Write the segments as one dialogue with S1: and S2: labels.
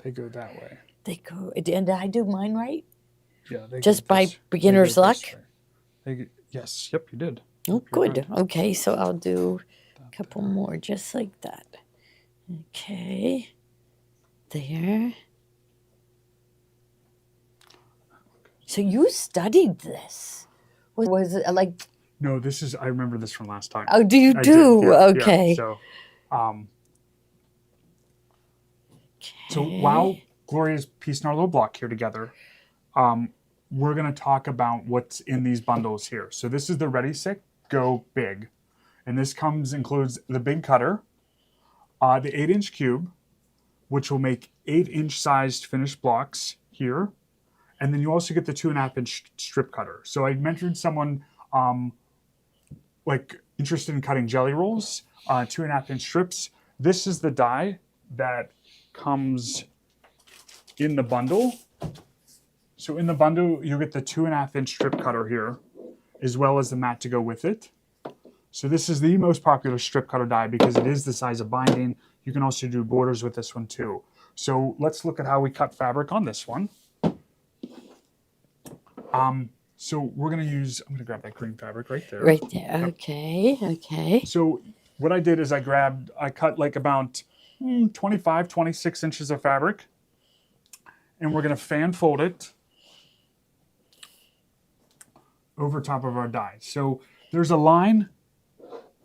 S1: They go that way.
S2: They go, and I do mine right?
S1: Yeah. They
S2: Just
S1: go
S2: by
S1: this,
S2: beginner's
S1: they go
S2: luck?
S1: this way. Yes. Yep. You did.
S2: Oh,
S1: Yep, you're
S2: good. Okay, so I'll do a couple more just like that. Okay. There. So you studied this. Was it like...
S1: No, this is. I remember this from last time.
S2: Oh, do you
S1: I
S2: do?
S1: did, yeah,
S2: Okay.
S1: Yeah. So while Gloria's piecing our little block here together, we're going to talk about what's in these bundles here. So this is the Ready, Set, Go Big. And this includes the big cutter, the 8-inch cube, which will make 8-inch sized finished blocks here. And then you also get the 2.5-inch strip cutter. So I mentored someone like interested in cutting jelly rolls, 2.5-inch strips. This is the die that comes in the bundle. So in the bundle, you get the 2.5-inch strip cutter here, as well as the mat to go with it. So this is the most popular strip cutter die because it is the size of binding. You can also do borders with this one too. So let's look at how we cut fabric on this one. So we're going to use, I'm going to grab that green fabric right there.
S2: Right there. Yep. Okay. Okay.
S1: So what I did is I cut like about 25, 26 inches of fabric. And we're going to fan fold it over top of our die. So there's a line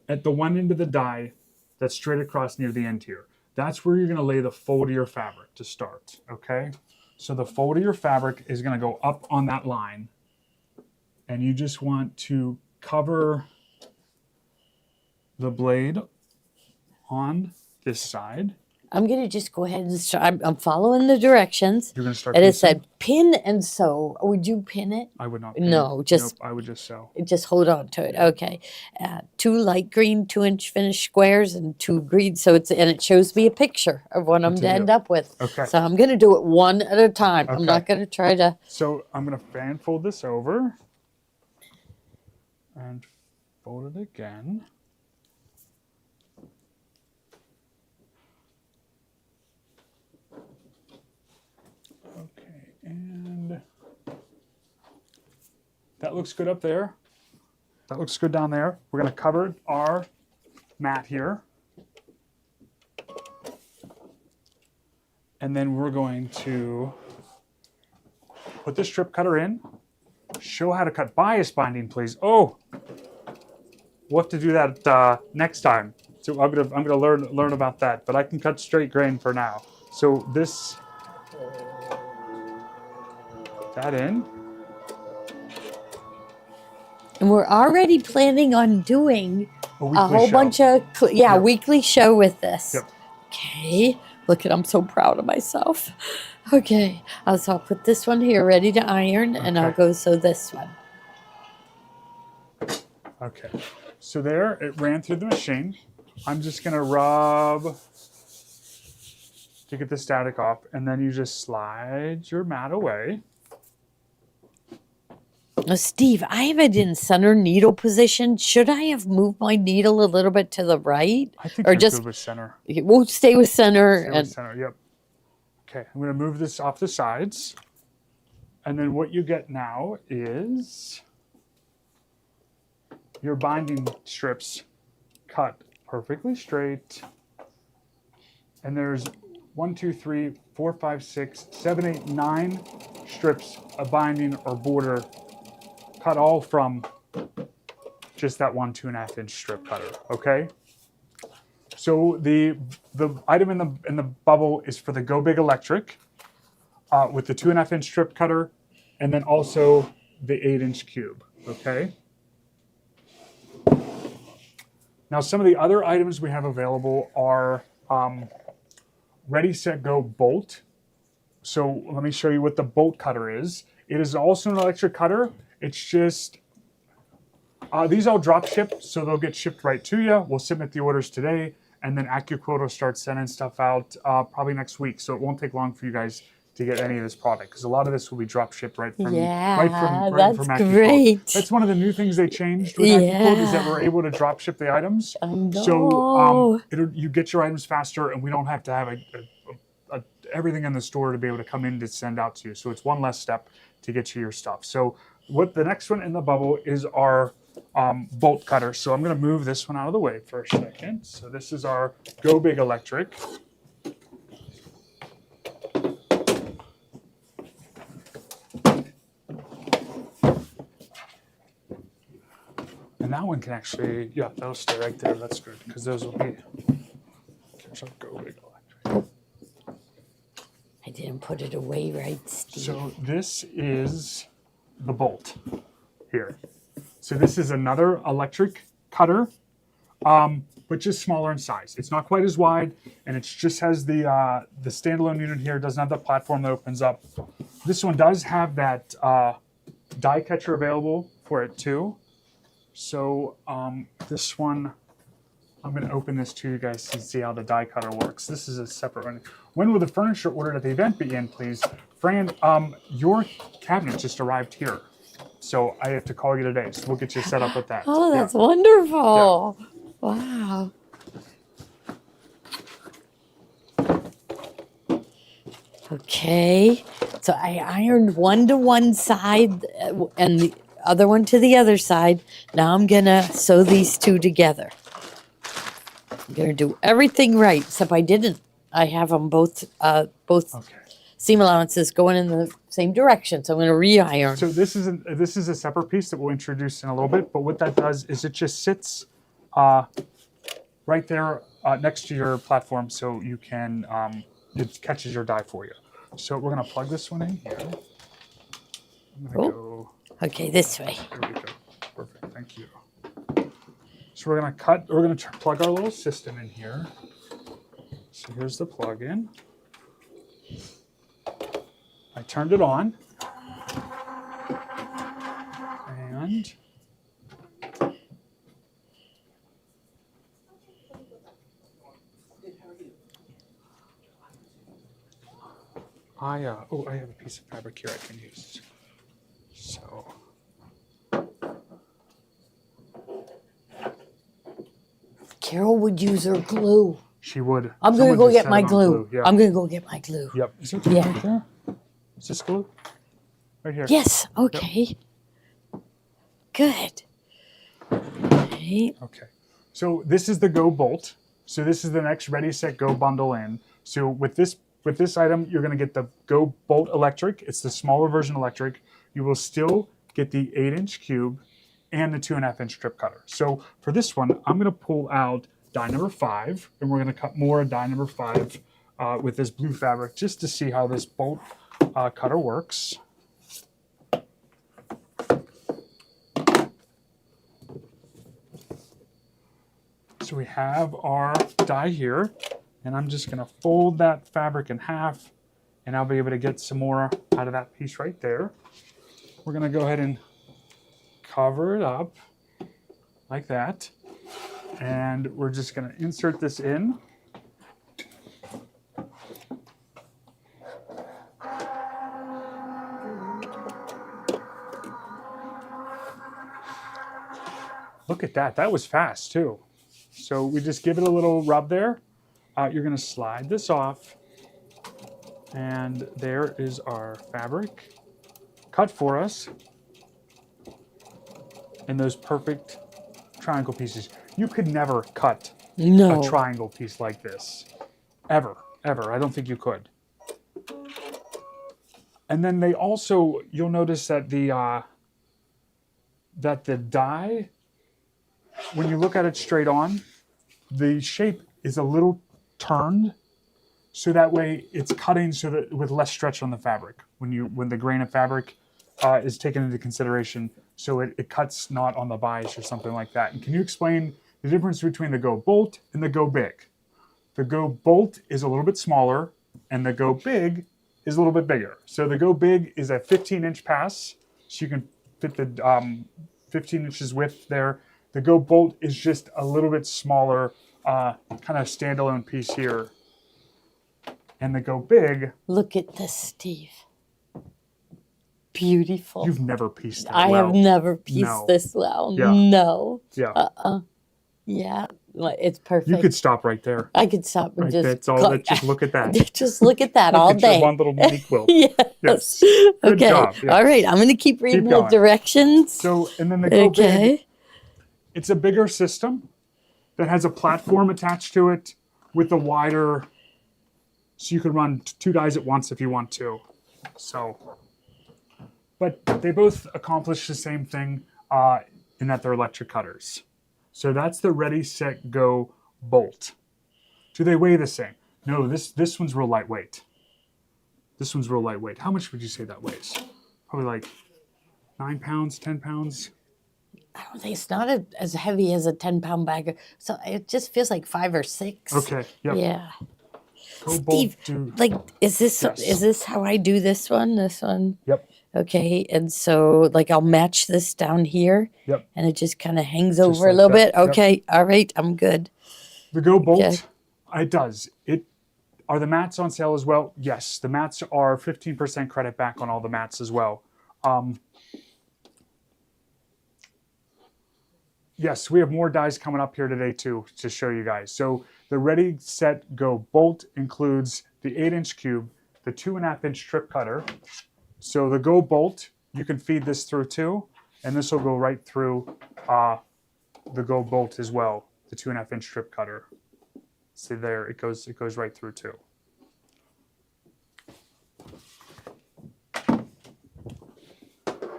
S1: at the one end of the die that's straight across near the end here. That's where you're going to lay the fold of your fabric to start, okay? So the fold of your fabric is going to go up on that line. And you just want to cover the blade on this side.
S2: I'm going to just go ahead and start. I'm following the directions.
S1: You're going to start
S2: and
S1: piecing?
S2: It said pin and sew. Would you pin it?
S1: I would not pin
S2: No,
S1: it.
S2: just...
S1: Nope, I would just sew.
S2: Just hold on to it. Okay. 2 light green 2-inch finished squares and 2 green. So it shows me a picture of what I'm to end up with.
S1: Okay.
S2: So I'm going to do it one at a time.
S1: Okay.
S2: I'm not going to try to...
S1: So I'm going to fan fold this over and fold it again. Okay, and that looks good up there. That looks good down there. We're going to cover our mat here. And then we're going to put the strip cutter in. Show how to cut bias binding, please. Oh, we'll have to do that next time. So I'm gonna learn about that. But I can cut straight grain for now. So that in.
S2: And we're already planning on doing
S1: a
S2: whole bunch of
S1: Yep.
S2: weekly show with this.
S1: Yep.
S2: Okay. Look at, I'm so proud of myself. Okay. So I'll put this one here ready to iron, and I'll go sew this one.
S1: Okay. So there, it ran through the machine. I'm just going to rub to get the static off, and then you just slide your mat away.
S2: Now, Steve, I have it in center needle position. Should I have moved my needle a little bit to the right?
S1: I think
S2: or
S1: you're
S2: just
S1: good with center.
S2: We'll stay with center.
S1: Stay with center, yep. Okay, I'm going to move this off the sides. And then what you get now is your binding strips cut perfectly straight. And there's 1, 2, 3, 4, 5, 6, 7, 8, 9 strips of binding or border cut all from just that 1 2.5-inch strip cutter, okay? So the item in the bubble is for the Go Big Electric with the 2.5-inch strip cutter, and then also the 8-inch cube, okay? Now some of the other items we have available are Ready, Set, Go bolt. So let me show you what the bolt cutter is. It is also an electric cutter. It's just, these all drop ship, so they'll get shipped right to you. We'll submit the orders today, and then Accuquilt will start sending stuff out probably next week. So it won't take long for you guys to get any of this product, because a lot of this will be drop shipped right from
S2: that's
S1: Accuquilt.
S2: great.
S1: That's one of the new things they changed with Accuquilt, is that we're able to drop ship the items. So you get your items faster, and we don't have to have everything in the store to be able to come in to send out to you. So it's one less step to get you your stuff. So what the next one in the bubble is our bolt cutter. So I'm going to move this one out of the way for a second. So this is our Go Big Electric. And that one can actually, yeah, that'll stay right there. That's good because those will be. There's our Go Big Electric.
S2: I didn't put it away right, Steve.
S1: So this is the bolt here. So this is another electric cutter, but just smaller in size. It's not quite as wide, and it just has the standalone unit here. It doesn't have the platform that opens up. This one does have that die catcher available for it too. So this one, I'm going to open this to you guys to see how the die cutter works. This is a separate one. When will the furniture ordered at the event be in, please? Fran, your cabinet just arrived here. So I have to call you today. So we'll get you set up with that.
S2: Oh, that's wonderful. Yeah. Wow. Okay. So I ironed one to one side and the other one to the other side. Now I'm going to sew these two together. I'm going to do everything right, except I didn't. I have them both okay. Seam allowances going in the same direction, so I'm going to re-iron.
S1: So this is a separate piece that we'll introduce in a little bit, but what that does is it just sits right there next to your platform, so you can it catches your die for you. So we're going to plug this one in here. I'm going to go.
S2: Okay, this way.
S1: There we go. Perfect. Thank you. So we're going to plug our little system in here. So here's the plug-in. I turned it on. And I have a piece of fabric here I can use. So
S2: Carol would use her glue.
S1: She would.
S2: I'm going to go get my glue.
S1: Yeah.
S2: I'm going to go get my glue.
S1: Yep. Is it glue right there? Is this glue? Right here.
S2: Yes. Okay. Yep. Good. Okay.
S1: Okay. So this is the Go bolt. So this is the next Ready, Set, Go bundle in. So with this item, you're going to get the Go Bolt Electric. It's the smaller version electric. You will still get the 8-inch cube and the 2.5-inch strip cutter. So for this one, I'm going to pull out die number 5, and we're going to cut more die number 5 with this blue fabric just to see how this bolt cutter works. So we have our die here, and I'm just going to fold that fabric in half, and I'll be able to get some more out of that piece right there. We're going to go ahead and cover it up like that, and we're just going to insert this in. Look at that. That was fast too. So we just give it a little rub there. You're going to slide this off, and there is our fabric cut for us in those perfect triangle pieces. You could never cut a triangle piece like this. Ever. I don't think you could. And then they also, you'll notice that the die, when you look at it straight on, the shape is a little turned, so that way it's cutting so that with less stretch on the fabric when the grain of fabric is taken into consideration, so it cuts not on the bias or something like that. And can you explain the difference between the Go Bolt and the Go Big? The Go Bolt is a little bit smaller, and the Go Big is a little bit bigger. So the Go Big is a 15-inch pass, so you can fit the 15 inches width there. The Go Bolt is just a little bit smaller, kind of standalone piece here. And the Go Big.
S2: Look at this, Steve. Beautiful.
S1: You've never pieced that
S2: I have never pieced this well.
S1: Yeah.
S2: No.
S1: Yeah.
S2: Yeah, it's perfect.
S1: You could stop right there.
S2: I could stop and
S1: Right,
S2: just
S1: that's all. Just look at that.
S2: just look at that
S1: Look
S2: all
S1: at your
S2: day.
S1: one little mini quilt.
S2: Yes.
S1: Yes. Good
S2: Okay.
S1: job. Yes.
S2: All right. I'm going to keep reading the
S1: going.
S2: directions.
S1: So, and then the Go Big,
S2: Okay.
S1: it's a bigger system that has a platform attached to it with a wider, so you could run 2 dies at once if you want to. So, but they both accomplish the same thing in that they're electric cutters. So that's the Ready, Set, Go Bolt. Do they weigh the same? No, this one's real lightweight. This one's real lightweight. How much would you say that weighs? Probably like 9 pounds, 10 pounds.
S2: I don't think it's not as heavy as a 10-pound bag. So it just feels like 5 or 6.
S1: Okay. Yep.
S2: Yeah.
S1: Go
S2: Steve,
S1: Bolt.
S2: like, is
S1: Yes.
S2: this how I do this one? This one?
S1: Yep.
S2: Okay. And so, like, I'll match this down here.
S1: Yep.
S2: And it just kind of hangs over
S1: like
S2: a little
S1: that.
S2: bit. Okay. All right. I'm good.
S1: The Go Bolt,
S2: Okay.
S1: it does. Are the mats on sale as well? Yes, the mats are 15% credit back on all the mats as well. Yes, we have more dies coming up here today too to show you guys. So the Ready, Set, Go Bolt includes the 8-inch cube, the 2.5-inch trip cutter. So the Go Bolt, you can feed this through too, and this will go right through the Go Bolt as well, the 2.5-inch trip cutter. See there, it goes right through too.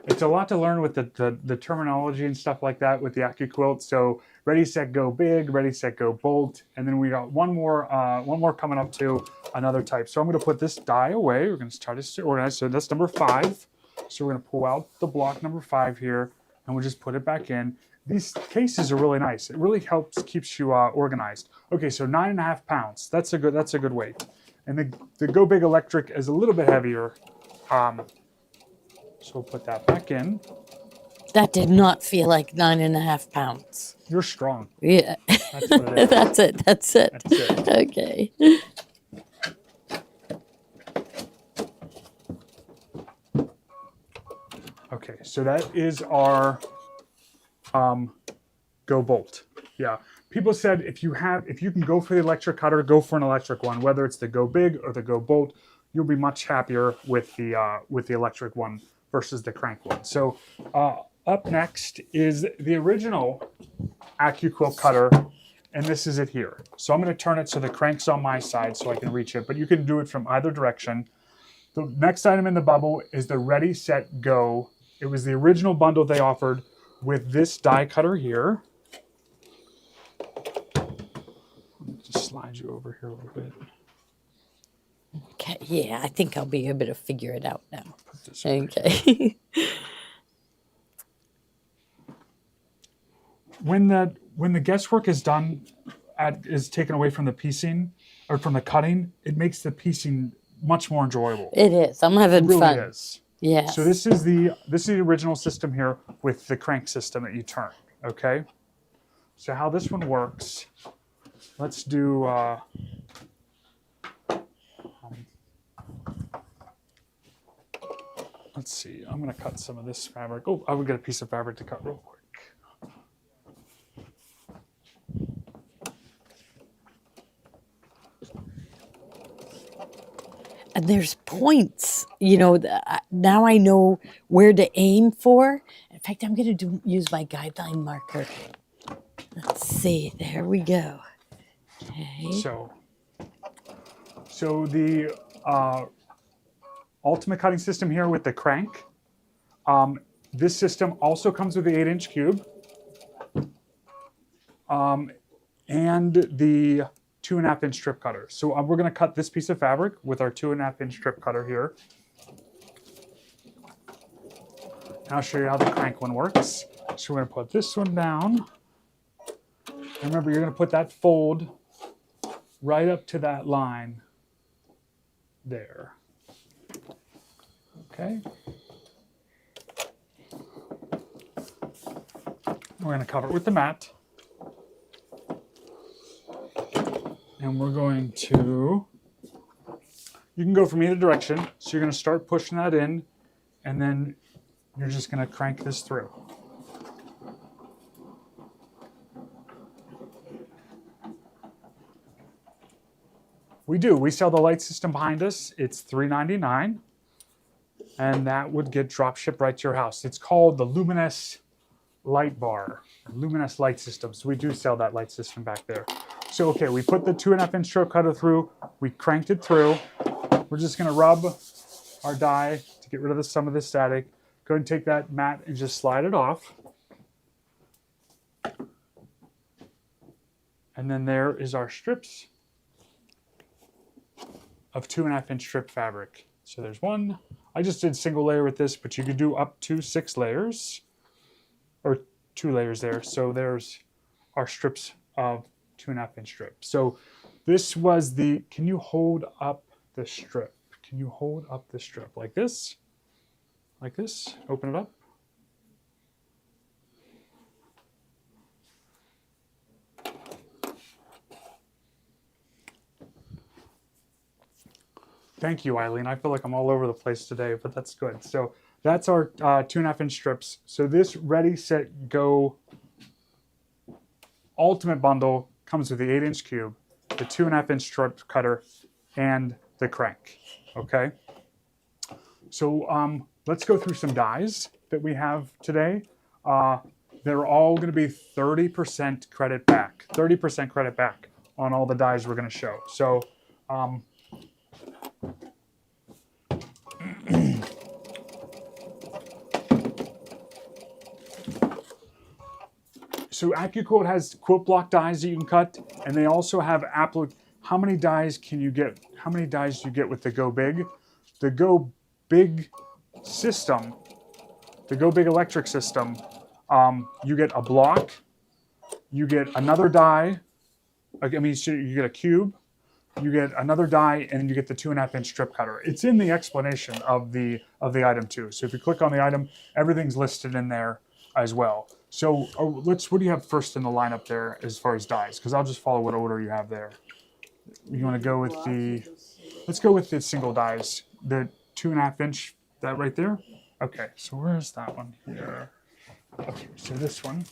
S1: It's a lot to learn with the terminology and stuff like that with the Accuquilt. So Ready, Set, Go Big, Ready, Set, Go Bolt, and then we got one more coming up to another type. So I'm going to put this die away. We're going to try to organize. So that's number 5. So we're going to pull out the block number 5 here, and we'll just put it back in. These cases are really nice. It really keeps you organized. Okay, so 9.5 pounds. That's a good weight. And the Go Big Electric is a little bit heavier. So we'll put that back in.
S2: That did not feel like 9.5 pounds.
S1: You're strong.
S2: Yeah.
S1: That's what it is.
S2: That's it.
S1: That's it.
S2: Okay.
S1: Okay, so that is our Go Bolt. Yeah. People said if you can go for the electric cutter, go for an electric one. Whether it's the Go Big or the Go Bolt, you'll be much happier with the electric one versus the crank one. So up next is the original Accuquilt cutter, and this is it here. So I'm going to turn it so the crank's on my side so I can reach it, but you can do it from either direction. The next item in the bubble is the Ready, Set, Go. It was the original bundle they offered with this die cutter here. Just slide you over here a little bit.
S2: Okay. Yeah, I think I'll be able to figure it out now.
S1: Put this over
S2: Okay.
S1: When the guesswork is done, is taken away from the piecing or from the cutting, it makes the piecing much more enjoyable.
S2: It is. I'm having
S1: It really
S2: fun.
S1: is.
S2: Yeah.
S1: So this is the original system here with the crank system that you turn. Okay. So how this one works? Let's do. Let's see. I'm going to cut some of this fabric. Oh, I would get a piece of fabric to cut real quick.
S2: And there's points, now I know where to aim for. In fact, I'm going to use my guideline marker. Let's see. There we go. Okay.
S1: So the ultimate cutting system here with the crank. This system also comes with the 8-inch cube. And the 2.5-inch strip cutter. So we're going to cut this piece of fabric with our 2.5-inch strip cutter here. And I'll show you how the crank one works. So we're going to put this one down. And remember, you're going to put that fold right up to that line there. Okay. We're going to cover it with the mat. And we're going to, you can go from either direction. So you're going to start pushing that in, and then you're just going to crank this through. We do. We sell the light system behind us. It's $3.99, and that would get drop shipped right to your house. It's called the Luminous Light Bar, Luminous Light System. So we do sell that light system back there. So okay, we put the 2.5-inch stroke cutter through. We cranked it through. We're just going to rub our die to get rid of some of the static. Go ahead and take that mat and just slide it off. And then there is our strips of 2.5-inch strip fabric. So there's one. I just did single layer with this, but you could do up to 6 layers, or 2 layers there. So there's our strips of 2.5-inch strip. So this was the, can you hold up the strip? Can you hold up the strip like this? Like this, open it up. Thank you, Eileen. I feel like I'm all over the place today, but that's good. So that's our 2.5-inch strips. So this Ready, Set, Go Ultimate Bundle comes with the 8-inch cube, the 2.5-inch strip cutter, and the crank. Okay. So let's go through some dies that we have today. They're all going to be 30% credit back. 30% credit back on all the dies we're going to show. So so Accuquilt has quilt block dies that you can cut, and they also have how many dies can you get? How many dies do you get with the Go Big? The Go Big system, the Go Big electric system, you get a block, you get another die. I mean, you get a cube, you get another die, and then you get the 2.5-inch strip cutter. It's in the explanation of the item too. So if you click on the item, everything's listed in there as well. So what do you have first in the lineup there as far as dies? Because I'll just follow what order you have there. You want to go with let's go with the single dies, the 2.5-inch, that right there. Okay, so where's that one here? Okay, so this one.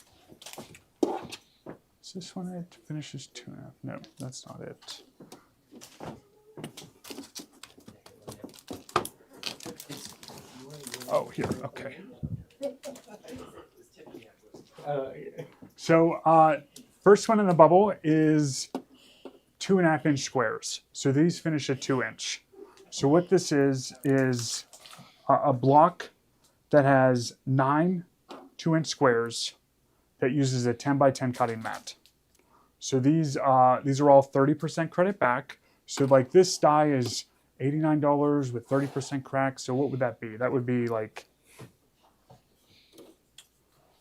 S1: Is this one it? Finishes 2.5. No, that's not it. Oh, here. Okay. So first one in the bubble is 2.5-inch squares. So these finish at 2-inch. So what this is a block that has 9 2-inch squares that uses a 10 by 10 cutting mat. So these are all 30% credit back. So like this die is $89 with 30% crack. So what would that be? That would be like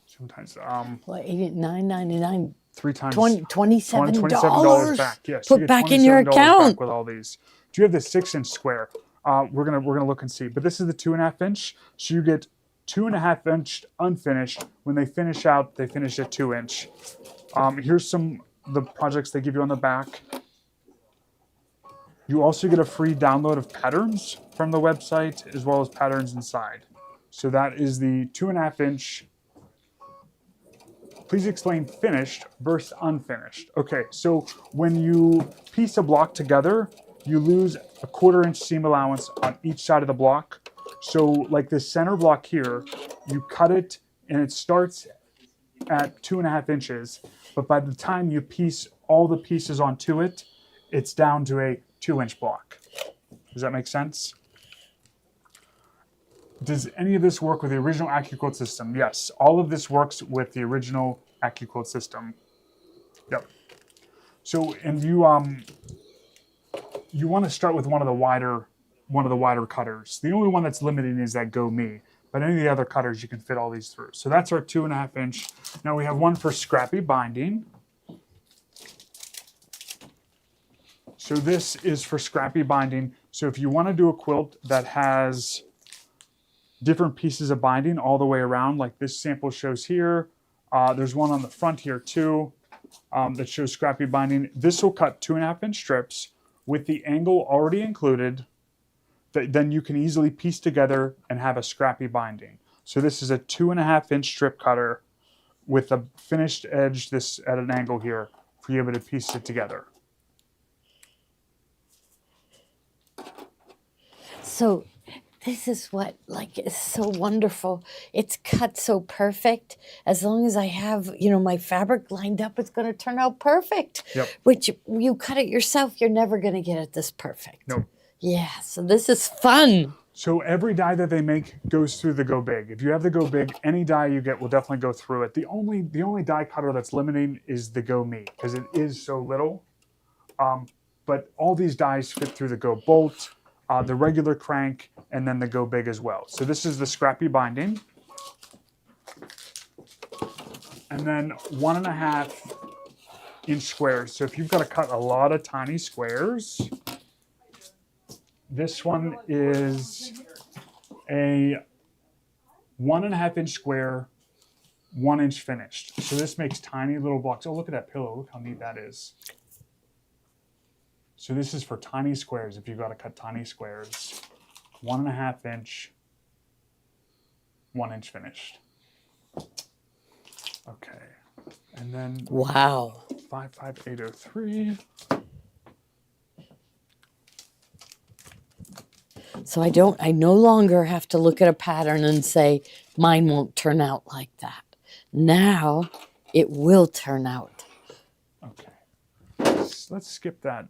S1: sometimes
S2: Well, $89.99.
S1: 3 times
S2: $27
S1: back. Yes,
S2: put
S1: you get
S2: back in your
S1: $27
S2: account
S1: back with all these. Do you have the 6-inch square? We're gonna look and see. But this is the 2.5-inch. So you get 2.5-inch unfinished. When they finish out, they finish at 2-inch. Here's the projects they give you on the back. You also get a free download of patterns from the website as well as patterns inside. So that is the 2.5-inch. Please explain finished versus unfinished. Okay, so when you piece a block together, you lose a 1/4-inch seam allowance on each side of the block. So like this center block here, you cut it and it starts at 2.5 inches, but by the time you piece all the pieces onto it, it's down to a 2-inch block. Does that make sense? Does any of this work with the original Accuquilt system? Yes, all of this works with the original Accuquilt system. Yep. So, and you want to start with one of the wider cutters. The only one that's limiting is that Go Me, but any of the other cutters you can fit all these through. So that's our 2.5-inch. Now we have one for scrappy binding. So this is for scrappy binding. So if you want to do a quilt that has different pieces of binding all the way around, like this sample shows here. There's one on the front here too that shows scrappy binding. This will cut 2.5-inch strips with the angle already included that then you can easily piece together and have a scrappy binding. So this is a 2.5-inch strip cutter with a finished edge this at an angle here for you to be able to piece it together.
S2: So this is what like is so wonderful. It's cut so perfect. As long as I have, my fabric lined up, it's going to turn out perfect.
S1: Yep.
S2: Which you cut it yourself, you're never going to get it this perfect.
S1: Nope.
S2: Yeah, so this is fun.
S1: So every die that they make goes through the Go Big. If you have the Go Big, any die you get will definitely go through it. The only die cutter that's limiting is the Go Me because it is so little. But all these dies fit through the Go Bolt, the regular crank, and then the Go Big as well. So this is the scrappy binding. And then 1.5 inch squares. So if you've got to cut a lot of tiny squares, this one is a 1.5 inch square, 1 inch finished. So this makes tiny little blocks. Oh, look at that pillow. Look how neat that is. So this is for tiny squares if you've got to cut tiny squares. 1.5 inch, 1 inch finished. Okay. And then
S2: Wow.
S1: 55803.
S2: So I no longer have to look at a pattern and say, mine won't turn out like that. Now it will turn out.
S1: Okay. Let's skip that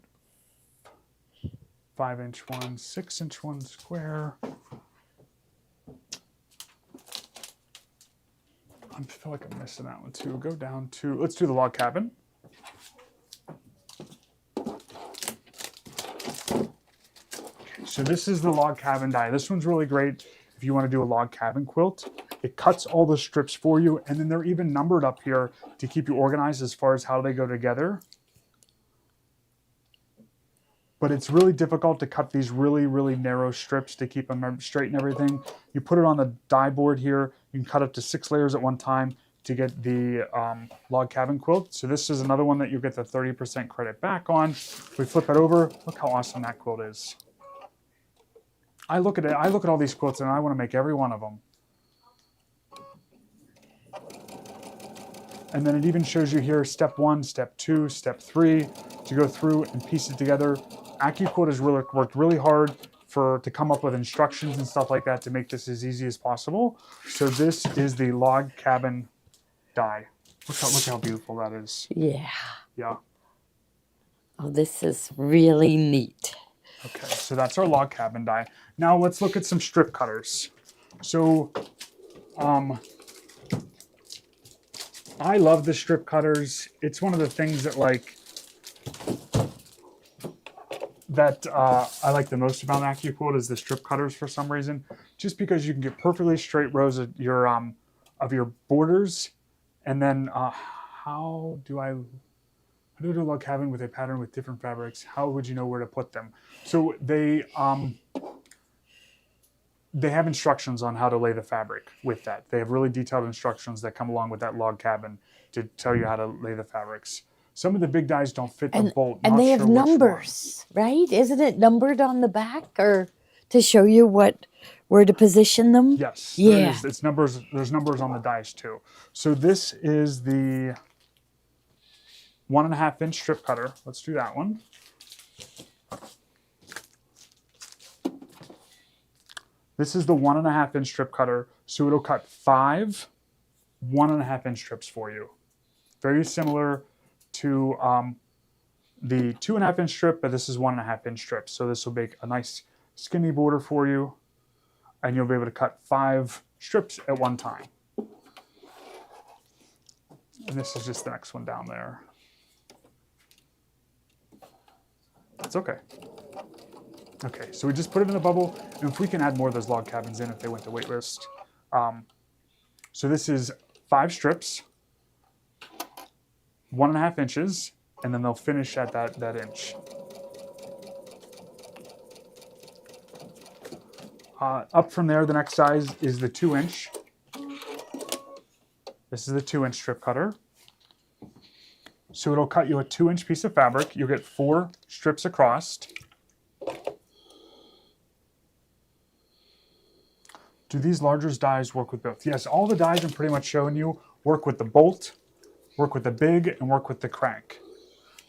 S1: 5 inch one, 6 inch one square. I feel like I'm missing that one too. Go down to, let's do the log cabin. So this is the log cabin die. This one's really great if you want to do a log cabin quilt. It cuts all the strips for you, and then they're even numbered up here to keep you organized as far as how they go together. But it's really difficult to cut these really, really narrow strips to keep them straight and everything. You put it on the die board here. You can cut up to 6 layers at one time to get the log cabin quilt. So this is another one that you get the 30% credit back on. We flip it over. Look how awesome that quilt is. I look at all these quilts and I want to make every one of them. And then it even shows you here step 1, step 2, step 3 to go through and piece it together. Accuquilt has really worked really hard to come up with instructions and stuff like that to make this as easy as possible. So this is the log cabin die. Look how beautiful that is.
S2: Yeah.
S1: Yeah.
S2: Oh, this is really neat.
S1: Okay, so that's our log cabin die. Now let's look at some strip cutters. So, I love the strip cutters. It's one of the things that I like the most about Accuquilt is the strip cutters for some reason. Just because you can get perfectly straight rows of your borders, and then how do I do a log cabin with a pattern with different fabrics? How would you know where to put them? So they have instructions on how to lay the fabric with that. They have really detailed instructions that come along with that log cabin to tell you how to lay the fabrics. Some of the big dies don't fit the bolt.
S2: And they have numbers, right? Isn't it numbered on the back or to show you where to position them?
S1: Yes.
S2: Yeah.
S1: It's numbers. There's numbers on the dies too. So this is the 1.5 inch strip cutter. Let's do that one. This is the 1.5 inch strip cutter. So it'll cut 5 1.5 inch strips for you. Very similar to the 2.5 inch strip, but this is 1.5 inch strips. So this will make a nice skinny border for you, and you'll be able to cut 5 strips at one time. And this is just the next one down there. That's okay. Okay, so we just put it in the bubble, and if we can add more of those log cabins in if they went to waitlist. So this is 5 strips, 1.5 inches, and then they'll finish at that inch. Up from there, the next size is the 2 inch. This is the 2 inch strip cutter. So it'll cut you a 2 inch piece of fabric. You'll get 4 strips across. Do these larger dies work with both? Yes, all the dies I'm pretty much showing you work with the bolt, work with the big, and work with the crank.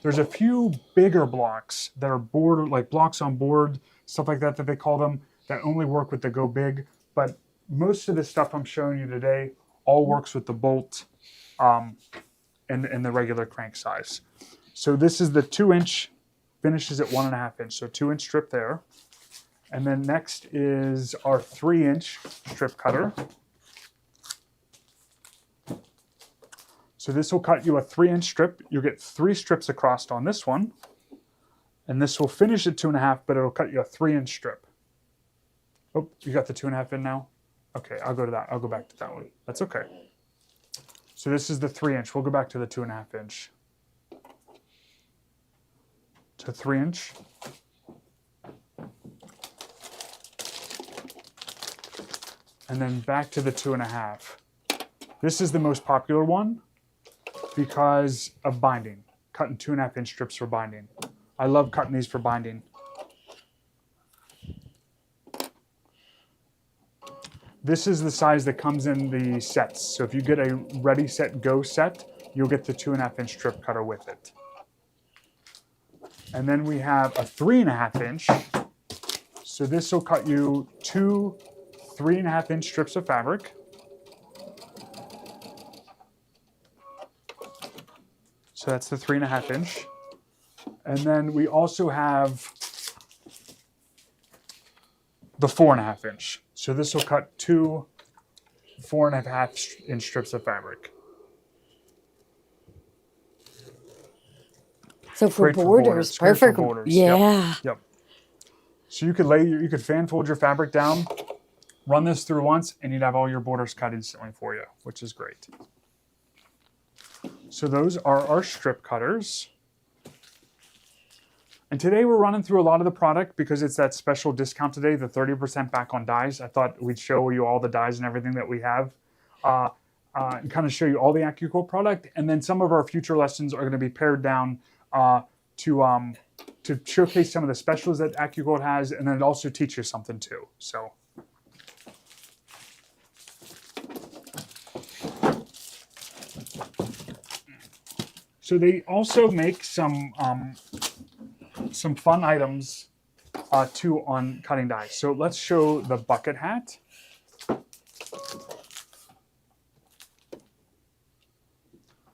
S1: There's a few bigger blocks that are board, like blocks on board, stuff like that they call them, that only work with the Go Big, but most of the stuff I'm showing you today all works with the bolt and the regular crank size. So this is the 2-inch, finishes at 1.5 inch, so 2-inch strip there. And then next is our 3-inch strip cutter. So this will cut you a 3-inch strip. You'll get 3 strips across on this one. And this will finish at 2.5, but it'll cut you a 3-inch strip. Oh, you got the 2.5 in now? Okay, I'll go to that. I'll go back to that one. That's okay. So this is the 3-inch. We'll go back to the 2.5 inch. To 3-inch. And then back to the 2.5. This is the most popular one because of binding. Cutting 2.5-inch strips for binding. I love cutting these for binding. This is the size that comes in the sets. So if you get a Ready, Set, Go set, you'll get the 2.5-inch strip cutter with it. And then we have a 3.5-inch. So this will cut you 2 3.5-inch strips of fabric. So that's the 3.5-inch. And then we also have the 4.5-inch. So this will cut 2 4.5-inch strips of fabric.
S2: So for
S1: Great
S2: borders,
S1: Great for
S2: perfect.
S1: borders.
S2: Yeah.
S1: Yep. So you could fan fold your fabric down, run this through once, and you'd have all your borders cut instantly for you, which is great. So those are our strip cutters. And today we're running through a lot of the product because it's that special discount today, the 30% back on dies. I thought we'd show you all the dies and everything that we have. And kind of show you all the Accuquilt product. And then some of our future lessons are going to be pared down to showcase some of the specials that Accuquilt has, and then it also teach you something too. So they also make some fun items too on cutting dies. So let's show the bucket hat.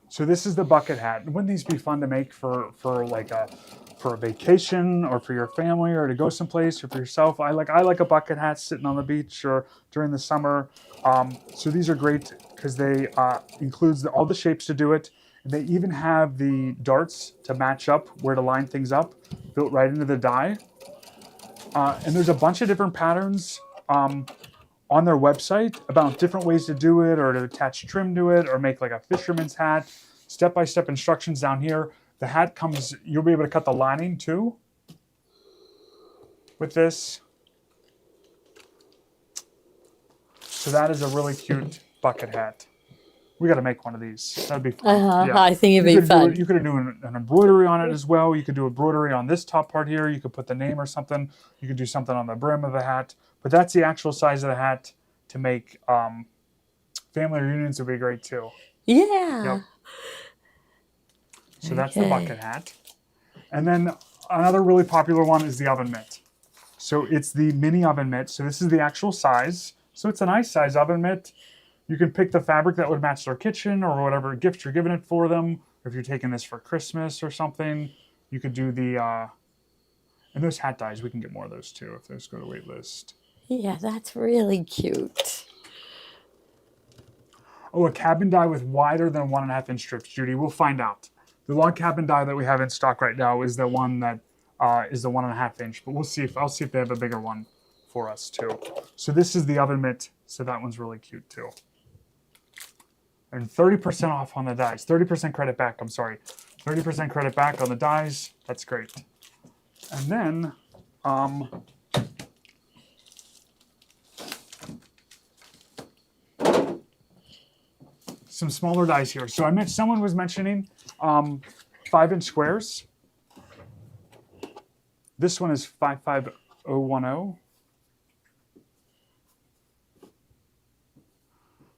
S1: So this is the bucket hat. Wouldn't these be fun to make for a vacation or for your family or to go someplace or for yourself? I like a bucket hat sitting on the beach or during the summer. So these are great because they includes all the shapes to do it. And they even have the darts to match up where to line things up built right into the die. And there's a bunch of different patterns on their website about different ways to do it or to attach trim to it or make like a fisherman's hat. Step-by-step instructions down here. The hat comes, you'll be able to cut the lining too with this. So that is a really cute bucket hat. We got to make one of these. That'd be fun. Yeah.
S2: I think it'd be fun.
S1: You could do an embroidery on it as well. You could do embroidery on this top part here. You could put the name or something. You could do something on the brim of the hat. But that's the actual size of the hat to make. Family reunions would be great too.
S2: Yeah.
S1: Yep. So that's the bucket hat. And then another really popular one is the oven mitt. So it's the mini oven mitt. So this is the actual size. So it's a nice size oven mitt. You can pick the fabric that would match their kitchen or whatever gift you're giving it for them. Or if you're taking this for Christmas or something, you could do the, and those hat dies, we can get more of those too if those go to wait list.
S2: Yeah, that's really cute.
S1: Oh, a cabin die with wider than 1.5-inch strips, Judy. We'll find out. The log cabin die that we have in stock right now is the one that is the 1.5-inch, but we'll see I'll see if they have a bigger one for us too. So this is the oven mitt, so that one's really cute too. And 30% off on the dies. 30% credit back, I'm sorry. 30% credit back on the dies. That's great. And then, some smaller dies here. So someone was mentioning 5-inch squares. This one is 55010.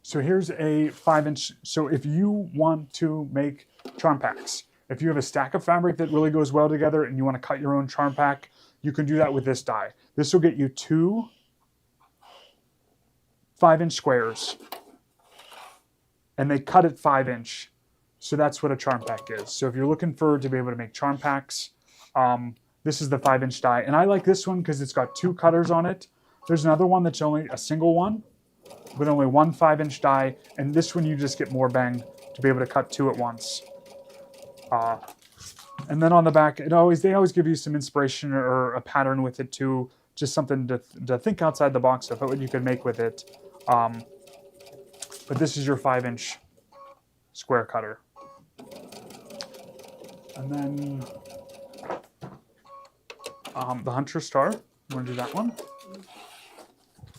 S1: So here's a 5-inch. So if you want to make charm packs, if you have a stack of fabric that really goes well together and you want to cut your own charm pack, you can do that with this die. This will get you 2 5-inch squares. And they cut it 5-inch. So that's what a charm pack is. So if you're looking to be able to make charm packs, this is the 5-inch die. And I like this one because it's got 2 cutters on it. There's another one that's only a single one with only 1 5-inch die. And this one you just get more bang to be able to cut 2 at once. And then on the back, they always give you some inspiration or a pattern with it too. Just something to think outside the box of what you could make with it. But this is your 5-inch square cutter. And then the Hunter Star. You want to do that one?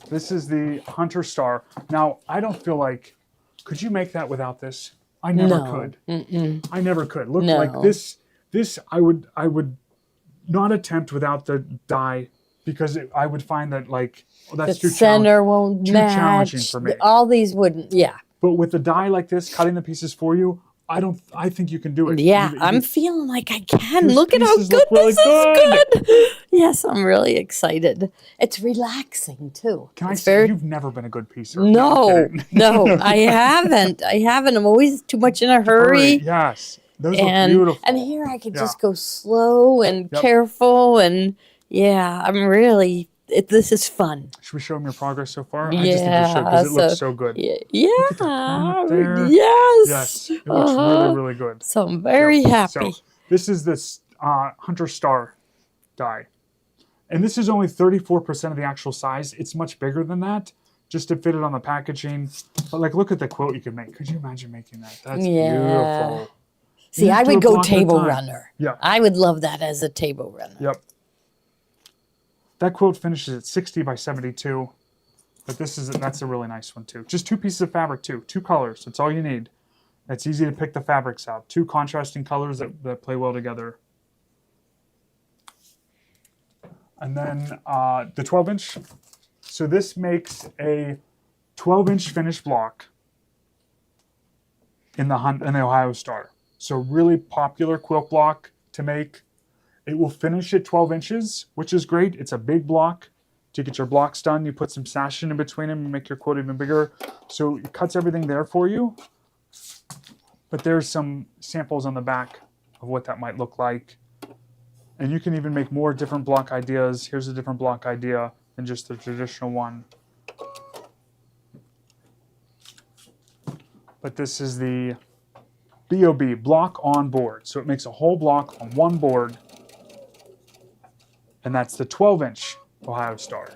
S1: This is the Hunter Star. Now, I don't feel like, could you make that without this? I never could. I never could. Look like this. This I would not attempt without the die because I would find that that's
S2: the center won't
S1: too
S2: match.
S1: challenging for me.
S2: All these wouldn't. Yeah.
S1: But with the die like this, cutting the pieces for you, I think you can do it.
S2: Yeah, I'm feeling like I can.
S1: These
S2: Look at how
S1: pieces
S2: good
S1: look really
S2: this is. Good. Yes, I'm really excited. It's relaxing too.
S1: Can I
S2: It's
S1: say you've never been a good piecer?
S2: No, I haven't. I'm always too much in a hurry.
S1: Yes, those look beautiful.
S2: And here I can just go slow and careful, and I'm really. This is fun.
S1: Should we show them your progress so far?
S2: Yeah,
S1: I just think we should because it looks so good.
S2: Yeah.
S1: Look at the plum up there.
S2: Yes.
S1: Yes. It looks really, really good.
S2: So I'm very happy.
S1: So this is this Hunter Star die. And this is only 34% of the actual size. It's much bigger than that just to fit it on the packaging. But look at the quilt you could make. Could you imagine making that? That's beautiful.
S2: See, I would go table runner.
S1: Yeah.
S2: I would love that as a table runner.
S1: Yep. That quilt finishes at 60 by 72, but that's a really nice one too. Just 2 pieces of fabric too, 2 colors. That's all you need. It's easy to pick the fabrics out. 2 contrasting colors that play well together. And then the 12-inch. So this makes a 12-inch finished block in the Ohio Star. So really popular quilt block to make. It will finish at 12 inches, which is great. It's a big block. To get your blocks done, you put some sashing in between them and make your quilt even bigger. So it cuts everything there for you. But there's some samples on the back of what that might look like. And you can even make more different block ideas. Here's a different block idea than just the traditional one. But this is the BOB, block on board. So it makes a whole block on one board. And that's the 12-inch Ohio Star.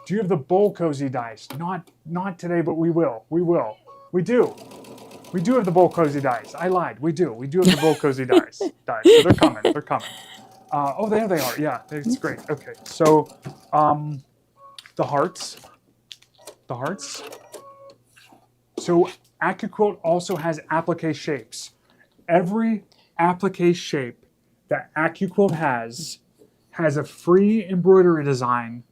S1: Do you have the bowl cozy dice? Not today, but we will. We will. We do. We do have the bowl cozy dice. I lied. We do. We do have the bowl cozy dice. So they're coming. They're coming. Oh, there they are. Yeah, it's great. Okay. So the hearts. The hearts. So Accuquilt also has applique shapes. Every applique shape that Accuquilt has a free embroidery design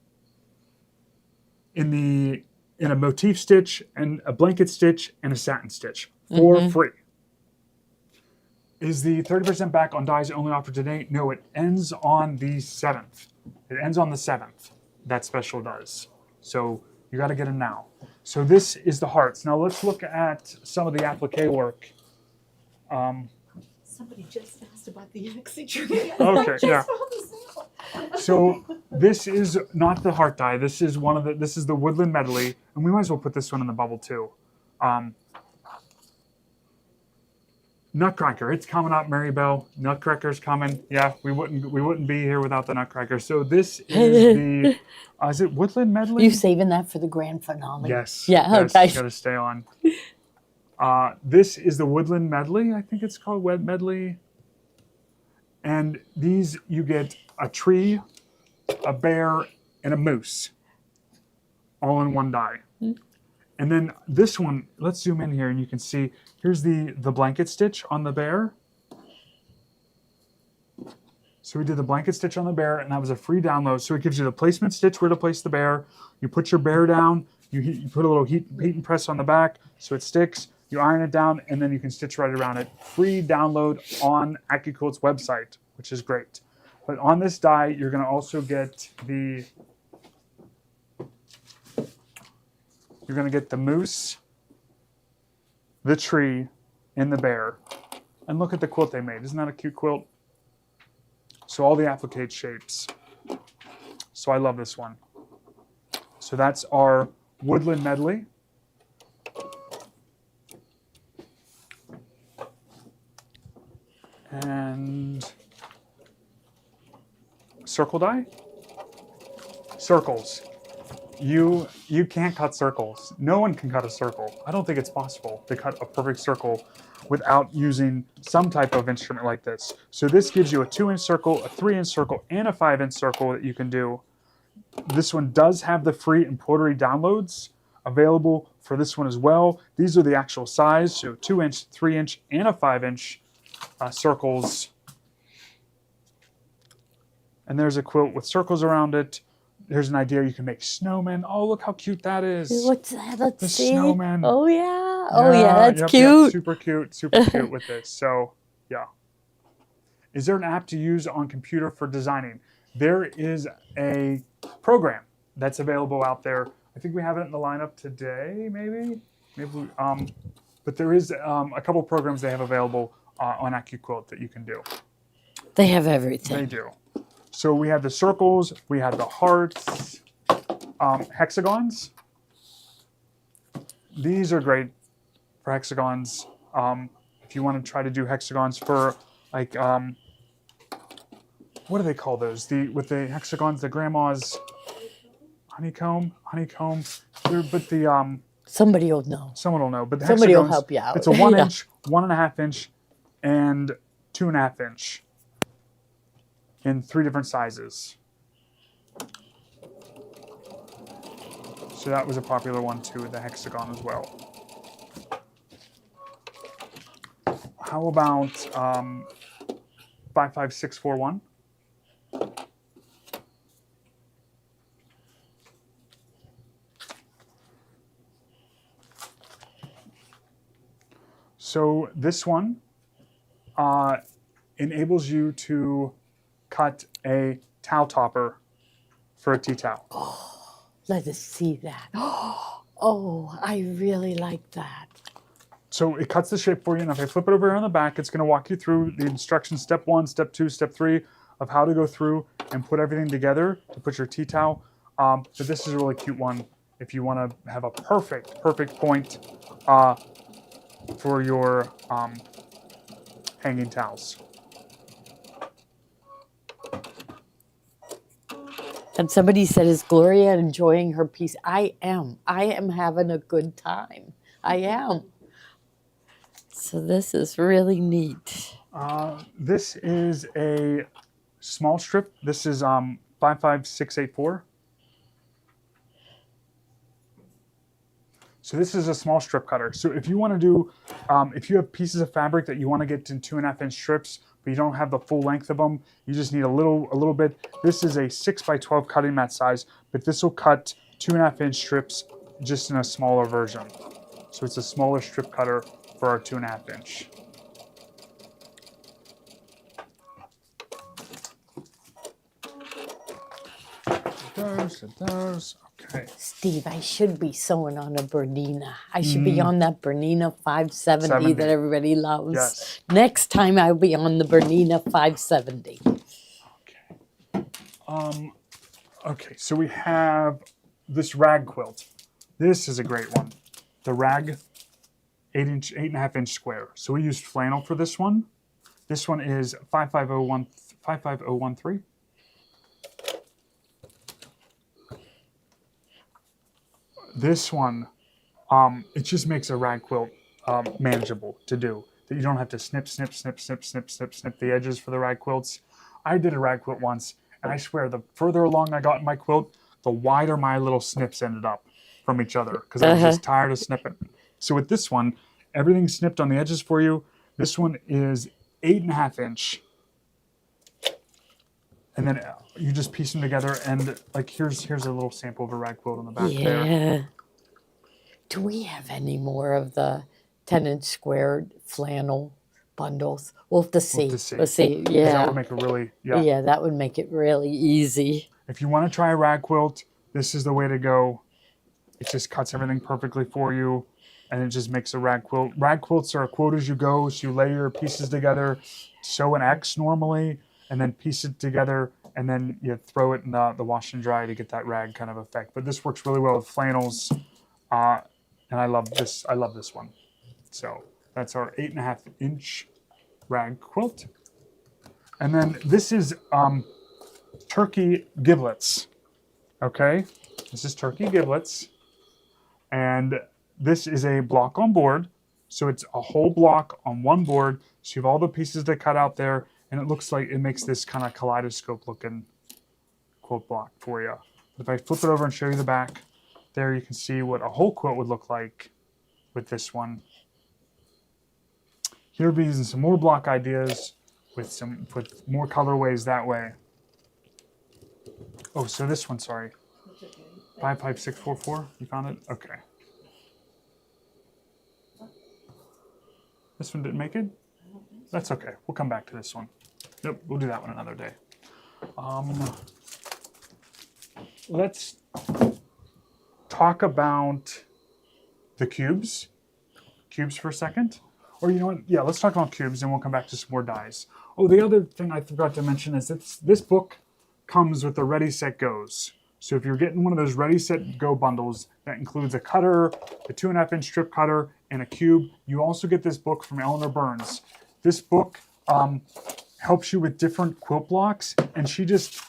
S1: in a motif stitch and a blanket stitch and a satin stitch for free. Is the 30% back on dies only offered today? No, it ends on the 7th. It ends on the 7th. That special does. So you got to get them now. So this is the hearts. Now let's look at some of the applique work.
S3: Somebody just asked about the Yaxi tree.
S1: Okay, yeah. So this is not the heart die. This is the woodland medley, and we might as well put this one in the bubble too. Nutcracker, it's coming up, Mary Bell. Nutcracker's coming. Yeah, we wouldn't be here without the Nutcracker. So this is the is it woodland medley?
S2: You saving that for the grand finale?
S1: Yes.
S2: Yeah.
S1: Yes,
S2: Okay.
S1: got to stay on. This is the woodland medley. I think it's called Wed Medley. And these you get a tree, a bear, and a moose, all in one die. And then this one, let's zoom in here and you can see, here's the blanket stitch on the bear. So we did the blanket stitch on the bear, and that was a free download. So it gives you the placement stitch where to place the bear. You put your bear down, you put a little heat and press on the back so it sticks. You iron it down, and then you can stitch right around it. Free download on Accuquilt's website, which is great. But on this die, you're going to also get the you're going to get the moose, the tree, and the bear. And look at the quilt they made. Isn't that a cute quilt? So all the Accuquilt shapes. So I love this one. So that's our woodland medley. And circle die? Circles. You can't cut circles. No one can cut a circle. I don't think it's possible to cut a perfect circle without using some type of instrument like this. So this gives you a 2-inch circle, a 3-inch circle, and a 5-inch circle that you can do. This one does have the free embroidery downloads available for this one as well. These are the actual size, so 2-inch, 3-inch, and a 5-inch circles. And there's a quilt with circles around it. There's an idea you can make snowmen. Oh, look how cute that is.
S2: What's that? Let's
S1: The
S2: see.
S1: snowman.
S2: Oh yeah. Oh yeah, that's
S1: yep,
S2: cute.
S1: Super cute. Super cute with this. So, yeah. Is there an app to use on computer for designing? There is a program that's available out there. I think we have it in the lineup today, maybe. But there is a couple programs they have available on Accuquilt that you can do.
S2: They have everything.
S1: They do. So we have the circles, we have the hearts, hexagons. These are great for hexagons. If you want to try to do hexagons for like, what do they call those? With the hexagons, the grandma's honeycomb.
S2: Somebody will know.
S1: Someone will know. But the
S2: Somebody will
S1: hexagons,
S2: help you out.
S1: it's a 1-inch, 1.5 inch, and 2.5 inch. In 3 different sizes. So that was a popular one too, the hexagon as well. How about 55641? So this one enables you to cut a towel topper for a tea towel.
S2: Let us see that. Oh, I really like that.
S1: So it cuts the shape for you, and if I flip it over here on the back, it's going to walk you through the instructions, step 1, step 2, step 3, of how to go through and put everything together to put your tea towel. But this is a really cute one if you want to have a perfect point for your hanging towels.
S2: And somebody said, is Gloria enjoying her piece? I am. I am having a good time. I am. So this is really neat.
S1: This is a small strip. This is 55684. So this is a small strip cutter. So if you want to do, if you have pieces of fabric that you want to get in 2.5 inch strips, but you don't have the full length of them, you just need a little bit. This is a 6x12 cutting mat size, but this will cut 2.5 inch strips just in a smaller version. So it's a smaller strip cutter for our 2.5 inch. Those. Okay.
S2: Steve, I should be sewing on a Bernina. I should be on that Bernina 570
S1: 70.
S2: that everybody loves.
S1: Yes.
S2: Next time I'll be on the Bernina 570.
S1: Okay. Okay, so we have this rag quilt. This is a great one. The rag 8.5 inch square. So we used flannel for this one. This one is 55013. This one, it just makes a rag quilt manageable to do. That you don't have to snip the edges for the rag quilts. I did a rag quilt once, and I swear the further along I got in my quilt, the wider my little snips ended up from each other because I was just tired of snipping. So with this one, everything's snipped on the edges for you. This one is 8.5 inch. And then you just piece them together, and like here's a little sample of a rag quilt on the back there.
S2: Yeah. Do we have any more of the 10-inch square flannel bundles? We'll have to see. We'll see.
S1: 'Cause
S2: Yeah.
S1: that would make it really,
S2: Yeah, that would make it really easy.
S1: If you want to try a rag quilt, this is the way to go. It just cuts everything perfectly for you, and it just makes a rag quilt. Rag quilts are a quote as you go, so you lay your pieces together, sew an X normally, and then piece it together, and then you throw it in the wash and dry to get that rag kind of effect. But this works really well with flannels, and I love this. I love this one. So that's our 8.5-inch rag quilt. And then this is turkey giblets. Okay, this is turkey giblets, and this is a block on board. So it's a whole block on one board. So you have all the pieces to cut out there, and it looks like it makes this kind of kaleidoscope looking quilt block for you. If I flip it over and show you the back, there you can see what a whole quilt would look like with this one. Here we'll be using some more block ideas with more colorways that way. Oh, so this one, sorry. 55644, you found it? Okay. This one didn't make it? That's okay. We'll come back to this one. Yep, we'll do that one another day. Let's talk about the cubes. Cubes for a second. Or you know what? Yeah, let's talk about cubes and we'll come back to some more dies. Oh, the other thing I forgot to mention is that this book comes with the Ready, Set, Goes. So if you're getting one of those Ready, Set, Go bundles, that includes a cutter, a 2.5-inch strip cutter, and a cube. You also get this book from Eleanor Burns. This book helps you with different quilt blocks, and she just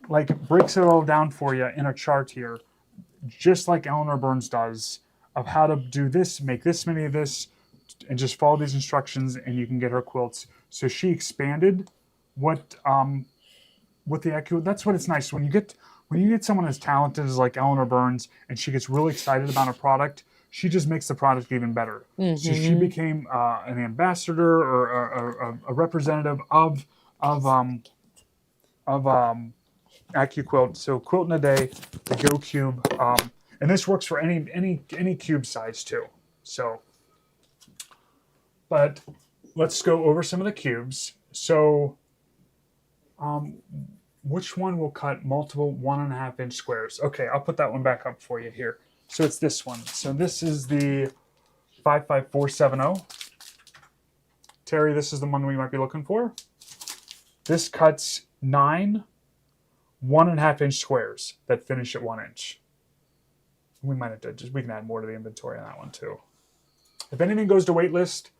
S1: like breaks it all down for you in a chart here, just like Eleanor Burns does, of how to do this, make this many of this, and just follow these instructions, and you can get her quilts. So she expanded what the Accuquilt. That's what it's nice when you get someone as talented as like Eleanor Burns, and she gets really excited about a product. She just makes the product even better. So she became an ambassador or a representative of Accuquilt. So quilt in a day, the Go Cube, and this works for any cube size too. So, but let's go over some of the cubes. So, which one will cut multiple 1.5-inch squares? Okay, I'll put that one back up for you here. So it's this one. So this is the 55470. Terry, this is the one we might be looking for. This cuts 9 1.5-inch squares that finish at 1 inch. We might have to we can add more to the inventory on that one too. If anything goes to waitlist,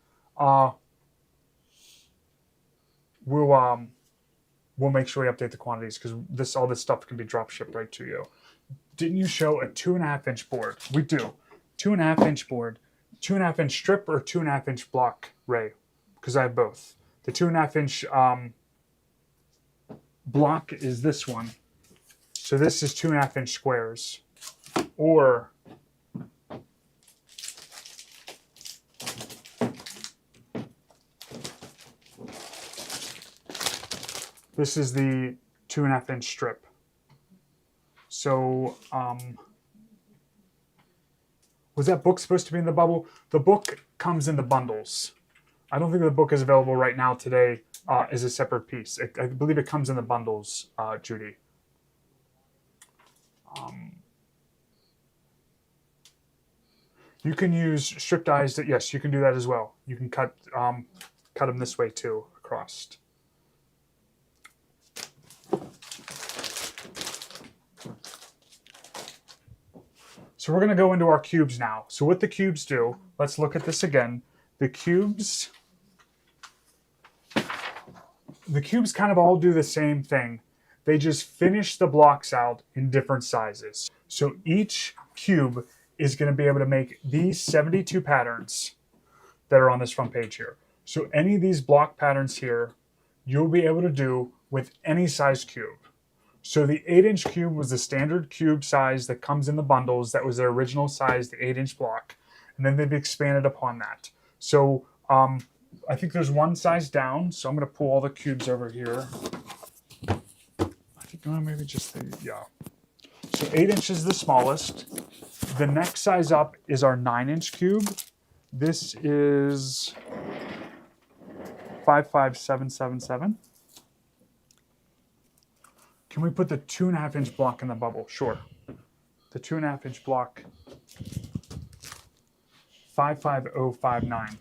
S1: we'll make sure we update the quantities because all this stuff can be drop shipped right to you. Didn't you show a 2.5-inch board? We do. 2.5-inch board, 2.5-inch strip or 2.5-inch block, Ray? Because I have both. The 2.5-inch block is this one. So this is 2.5-inch squares. Or this is the 2.5-inch strip. So, was that book supposed to be in the bubble? The book comes in the bundles. I don't think the book is available right now today as a separate piece. I believe it comes in the bundles, Judy. You can use strip dies. Yes, you can do that as well. You can cut them this way too, across. So we're going to go into our cubes now. So what the cubes do, let's look at this again. The cubes kind of all do the same thing. They just finish the blocks out in different sizes. So each cube is going to be able to make these 72 patterns that are on this front page here. So any of these block patterns here, you'll be able to do with any size cube. So the 8-inch cube was the standard cube size that comes in the bundles. That was their original size, the 8-inch block. And then they've expanded upon that. So I think there's one size down. So I'm going to pull all the cubes over here. I think maybe just yeah. So 8 inches is the smallest. The next size up is our 9-inch cube. This is 55777. Can we put the 2.5-inch block in the bubble? Sure. The the 2.5-inch block, 55059.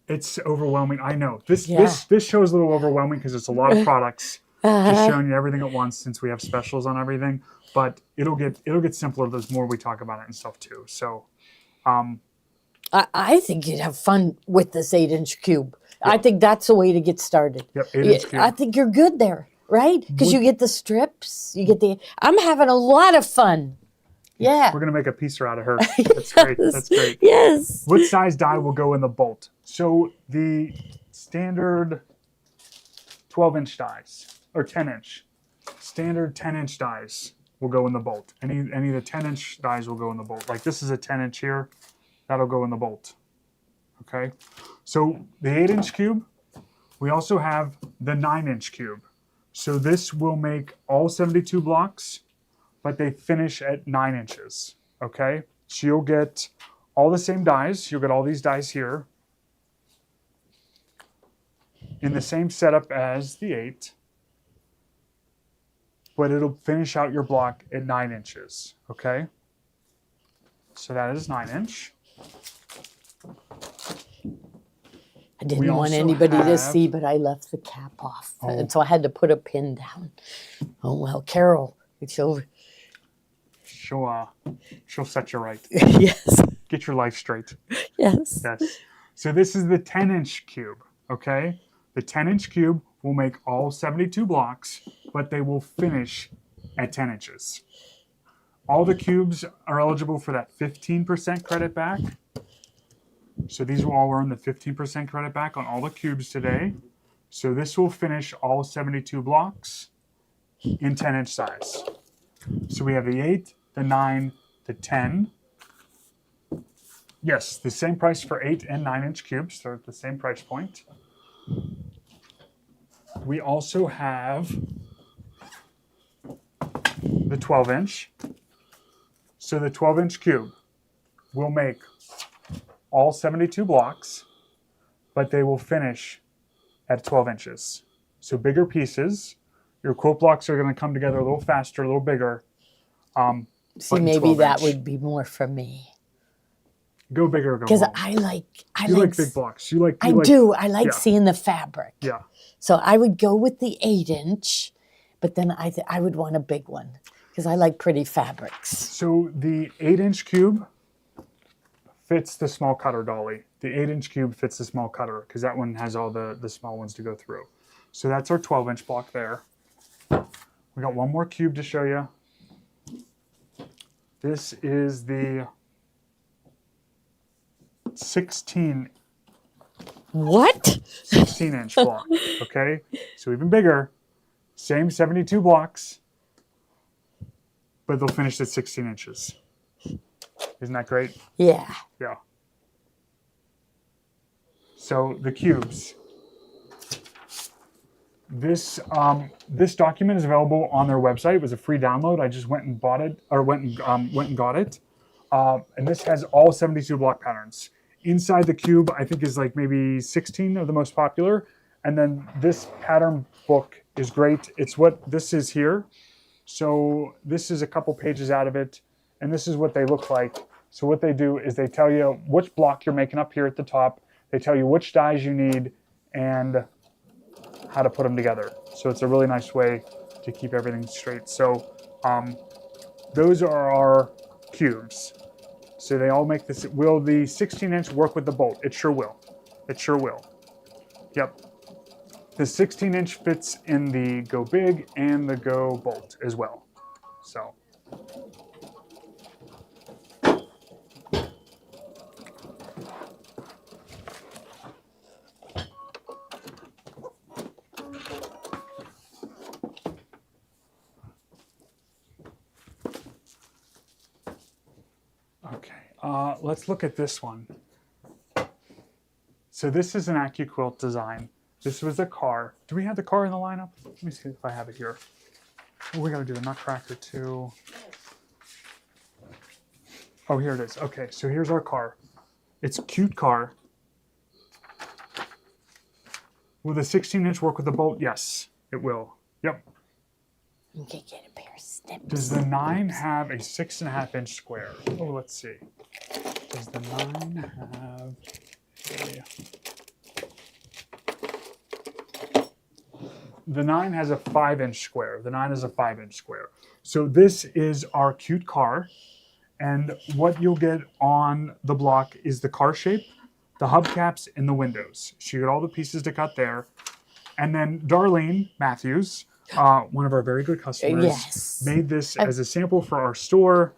S1: It's overwhelming. I know. This show is a little overwhelming because it's a lot of products. Just showing you everything at once since we have specials on everything. But it'll get simpler the more we talk about it and stuff too. So
S2: I think you'd have fun with this 8-inch cube.
S1: Yeah.
S2: I think that's the way to get started.
S1: Yep, 8-inch cube.
S2: I think you're good there, right? Because you get the strips, you get the. I'm having a lot of fun. Yeah.
S1: We're gonna make a piecer out of her. That's great. That's great.
S2: Yes.
S1: What size die will go in the bolt? So the standard 12-inch dies or 10-inch. Standard 10-inch dies will go in the bolt. Any of the 10-inch dies will go in the bolt. Like this is a 10-inch here, that'll go in the bolt. Okay. So the 8-inch cube, we also have the 9-inch cube. So this will make all 72 blocks, but they finish at 9 inches. Okay. So you'll get all the same dies. You'll get all these dies here in the same setup as the 8, but it'll finish out your block at 9 inches. Okay. So that is 9-inch.
S2: I didn't want anybody to see, but I left the cap off. And so I had to put a pin down. Oh, well, Carol, she'll
S1: She'll set you right.
S2: yes.
S1: Get your life straight.
S2: Yes.
S1: Yes. So this is the 10-inch cube, okay? The 10-inch cube will make all 72 blocks, but they will finish at 10 inches. All the cubes are eligible for that 15% credit back. So these will all earn the 15% credit back on all the cubes today. So this will finish all 72 blocks in 10-inch size. So we have the 8, the 9, the 10. Yes, the same price for 8 and 9-inch cubes. They're at the same price point. We also have the 12-inch. So the 12-inch cube will make all 72 blocks, but they will finish at 12 inches. So bigger pieces. Your quilt blocks are going to come together a little faster, a little bigger.
S2: See, maybe that would be more for me.
S1: Go bigger or go
S2: Because
S1: home.
S2: I like
S1: big blocks. I
S2: like seeing the fabric.
S1: Yeah.
S2: So I would go with the 8-inch, but then I would want a big one because I like pretty fabrics.
S1: So the 8-inch cube fits the small cutter dolly. The 8-inch cube fits the small cutter because that one has all the small ones to go through. So that's our 12-inch block there. We got one more cube to show you. This is the 16
S2: What?
S1: 16-inch block, okay? So even bigger, same 72 blocks, but they'll finish at 16 inches. Isn't that great?
S2: Yeah.
S1: Yeah. So the cubes. This document is available on their website. It was a free download. I just went and bought it, or went and got it. And this has all 72 block patterns. Inside the cube, I think is like maybe 16 of the most popular. And then this pattern book is great. It's what this is here. So this is a couple pages out of it, and this is what they look like. So what they do is they tell you which block you're making up here at the top. They tell you which dies you need and how to put them together. So it's a really nice way to keep everything straight. So those are our cubes. So they all make this. Will the 16-inch work with the bolt? It sure will. It sure will. Yep. The 16-inch fits in the Go Big and the Go Bolt as well. So. Okay, let's look at this one. So this is an Accuquilt design. This was a car. Do we have the car in the lineup? Let me see if I have it here. Oh, we got to do the Nutcracker too. Oh, here it is. Okay, so here's our car. It's a cute car. Will the 16-inch work with the bolt? Yes, it will. Yep.
S2: Okay, get a pair. snip,
S1: Does the 9 have a 6.5-inch square? Oh, let's see. Does the 9 have a... The 9 has a 5-inch square. The 9 is a 5-inch square. So this is our cute car. And what you'll get on the block is the car shape, the hubcaps, and the windows. So you get all the pieces to cut there. And then Darlene Matthews, one of our very good customers,
S2: Yes.
S1: made this as a sample for our store.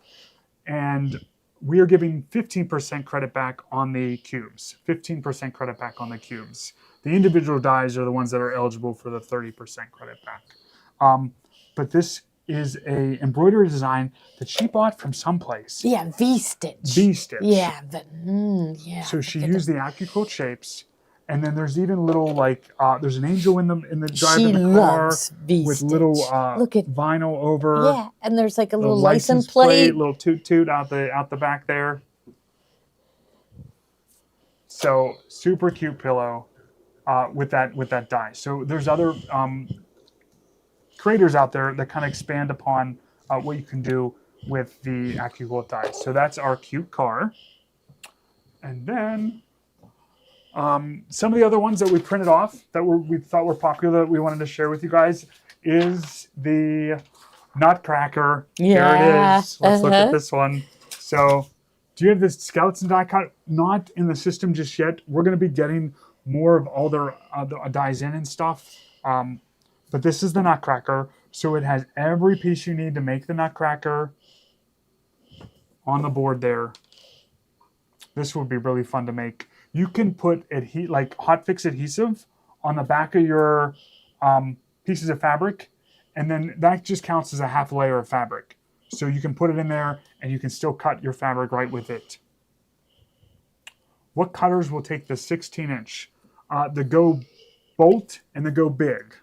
S1: And we are giving 15% credit back on the cubes. 15% credit back on the cubes. The individual dies are the ones that are eligible for the 30% credit back. But this is a embroidery design that she bought from someplace.
S2: Yeah, V-stitch.
S1: V-stitch.
S2: Yeah, yeah.
S1: So she used the Accuquilt shapes, and then there's even little there's an angel in the drive
S2: She
S1: of the car
S2: loves V-stitch.
S1: with little
S2: Look at
S1: vinyl over.
S2: Yeah, and there's like a little
S1: license
S2: license plate.
S1: little toot out the back there. So super cute pillow with that die. So there's other creators out there that kind of expand upon what you can do with the Accuquilt die. So that's our cute car. And then some of the other ones that we printed off that we thought were popular that we wanted to share with you guys is the Nutcracker.
S2: Yeah.
S1: There it is. Let's look at this one. So do you have this skeleton die cut? Not in the system just yet. We're going to be getting more of all their dies in and stuff. But this is the Nutcracker. So it has every piece you need to make the Nutcracker on the board there. This would be really fun to make. You can put hot fix adhesive on the back of your pieces of fabric, and then that just counts as a half layer of fabric. So you can put it in there, and you can still cut your fabric right with it. What cutters will take the 16-inch? The Go Bolt and the Go Big.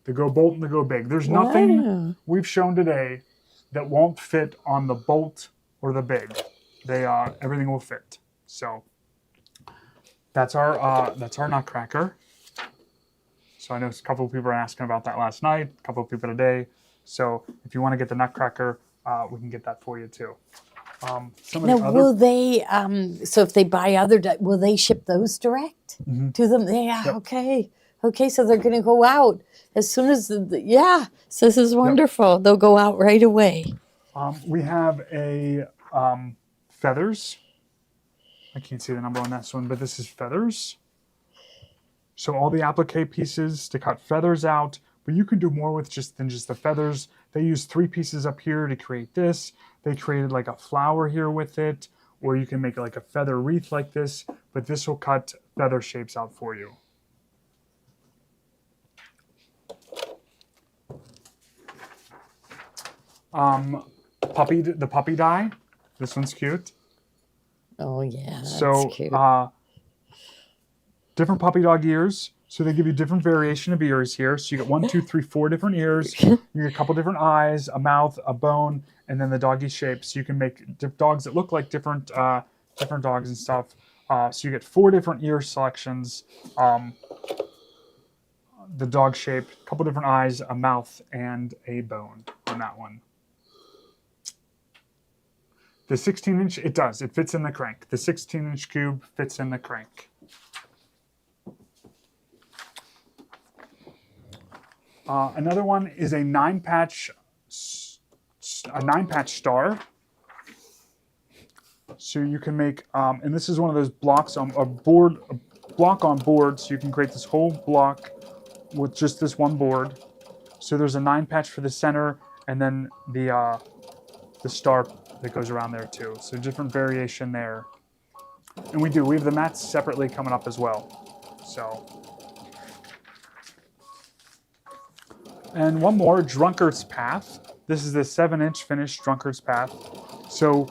S1: The Go Bolt and the Go Big. There's nothing we've shown today that won't fit on the Bolt or the Big. Everything will fit. So that's our Nutcracker. So I know a couple of people are asking about that last night. A couple of people today. So if you want to get the Nutcracker, we can get that for you too.
S2: Now, will they? So if they buy will they ship those direct to them? Yeah. Yep. Okay. So they're going to go out as soon as So this is wonderful. Yep. They'll go out right away.
S1: We have a feathers. I can't see the number on this one, but this is feathers. So all the applique pieces to cut feathers out, but you can do more with than just the feathers. They use 3 pieces up here to create this. They created like a flower here with it, or you can make like a feather wreath like this, but this will cut feather shapes out for you. The puppy die. This one's cute.
S2: Oh yeah, that's cute.
S1: Different puppy dog ears. So they give you different variation of ears here. So you get 1, 2, 3, 4 different ears. You get a couple different eyes, a mouth, a bone, and then the doggy shape. So you can make dogs that look like different dogs and stuff. So you get 4 different ear selections. The dog shape, a couple different eyes, a mouth, and a bone on that one. The 16-inch, it fits in the crank. The 16-inch cube fits in the crank. Another one is a 9-patch star. So you can make, and this is one of those blocks on a block on board. So you can create this whole block with just this one board. So there's a 9-patch for the center, and then the star that goes around there too. So different variation there. And we have the mats separately coming up as well. So. And one more, Drunkard's Path. This is the 7-inch finished Drunkard's Path. So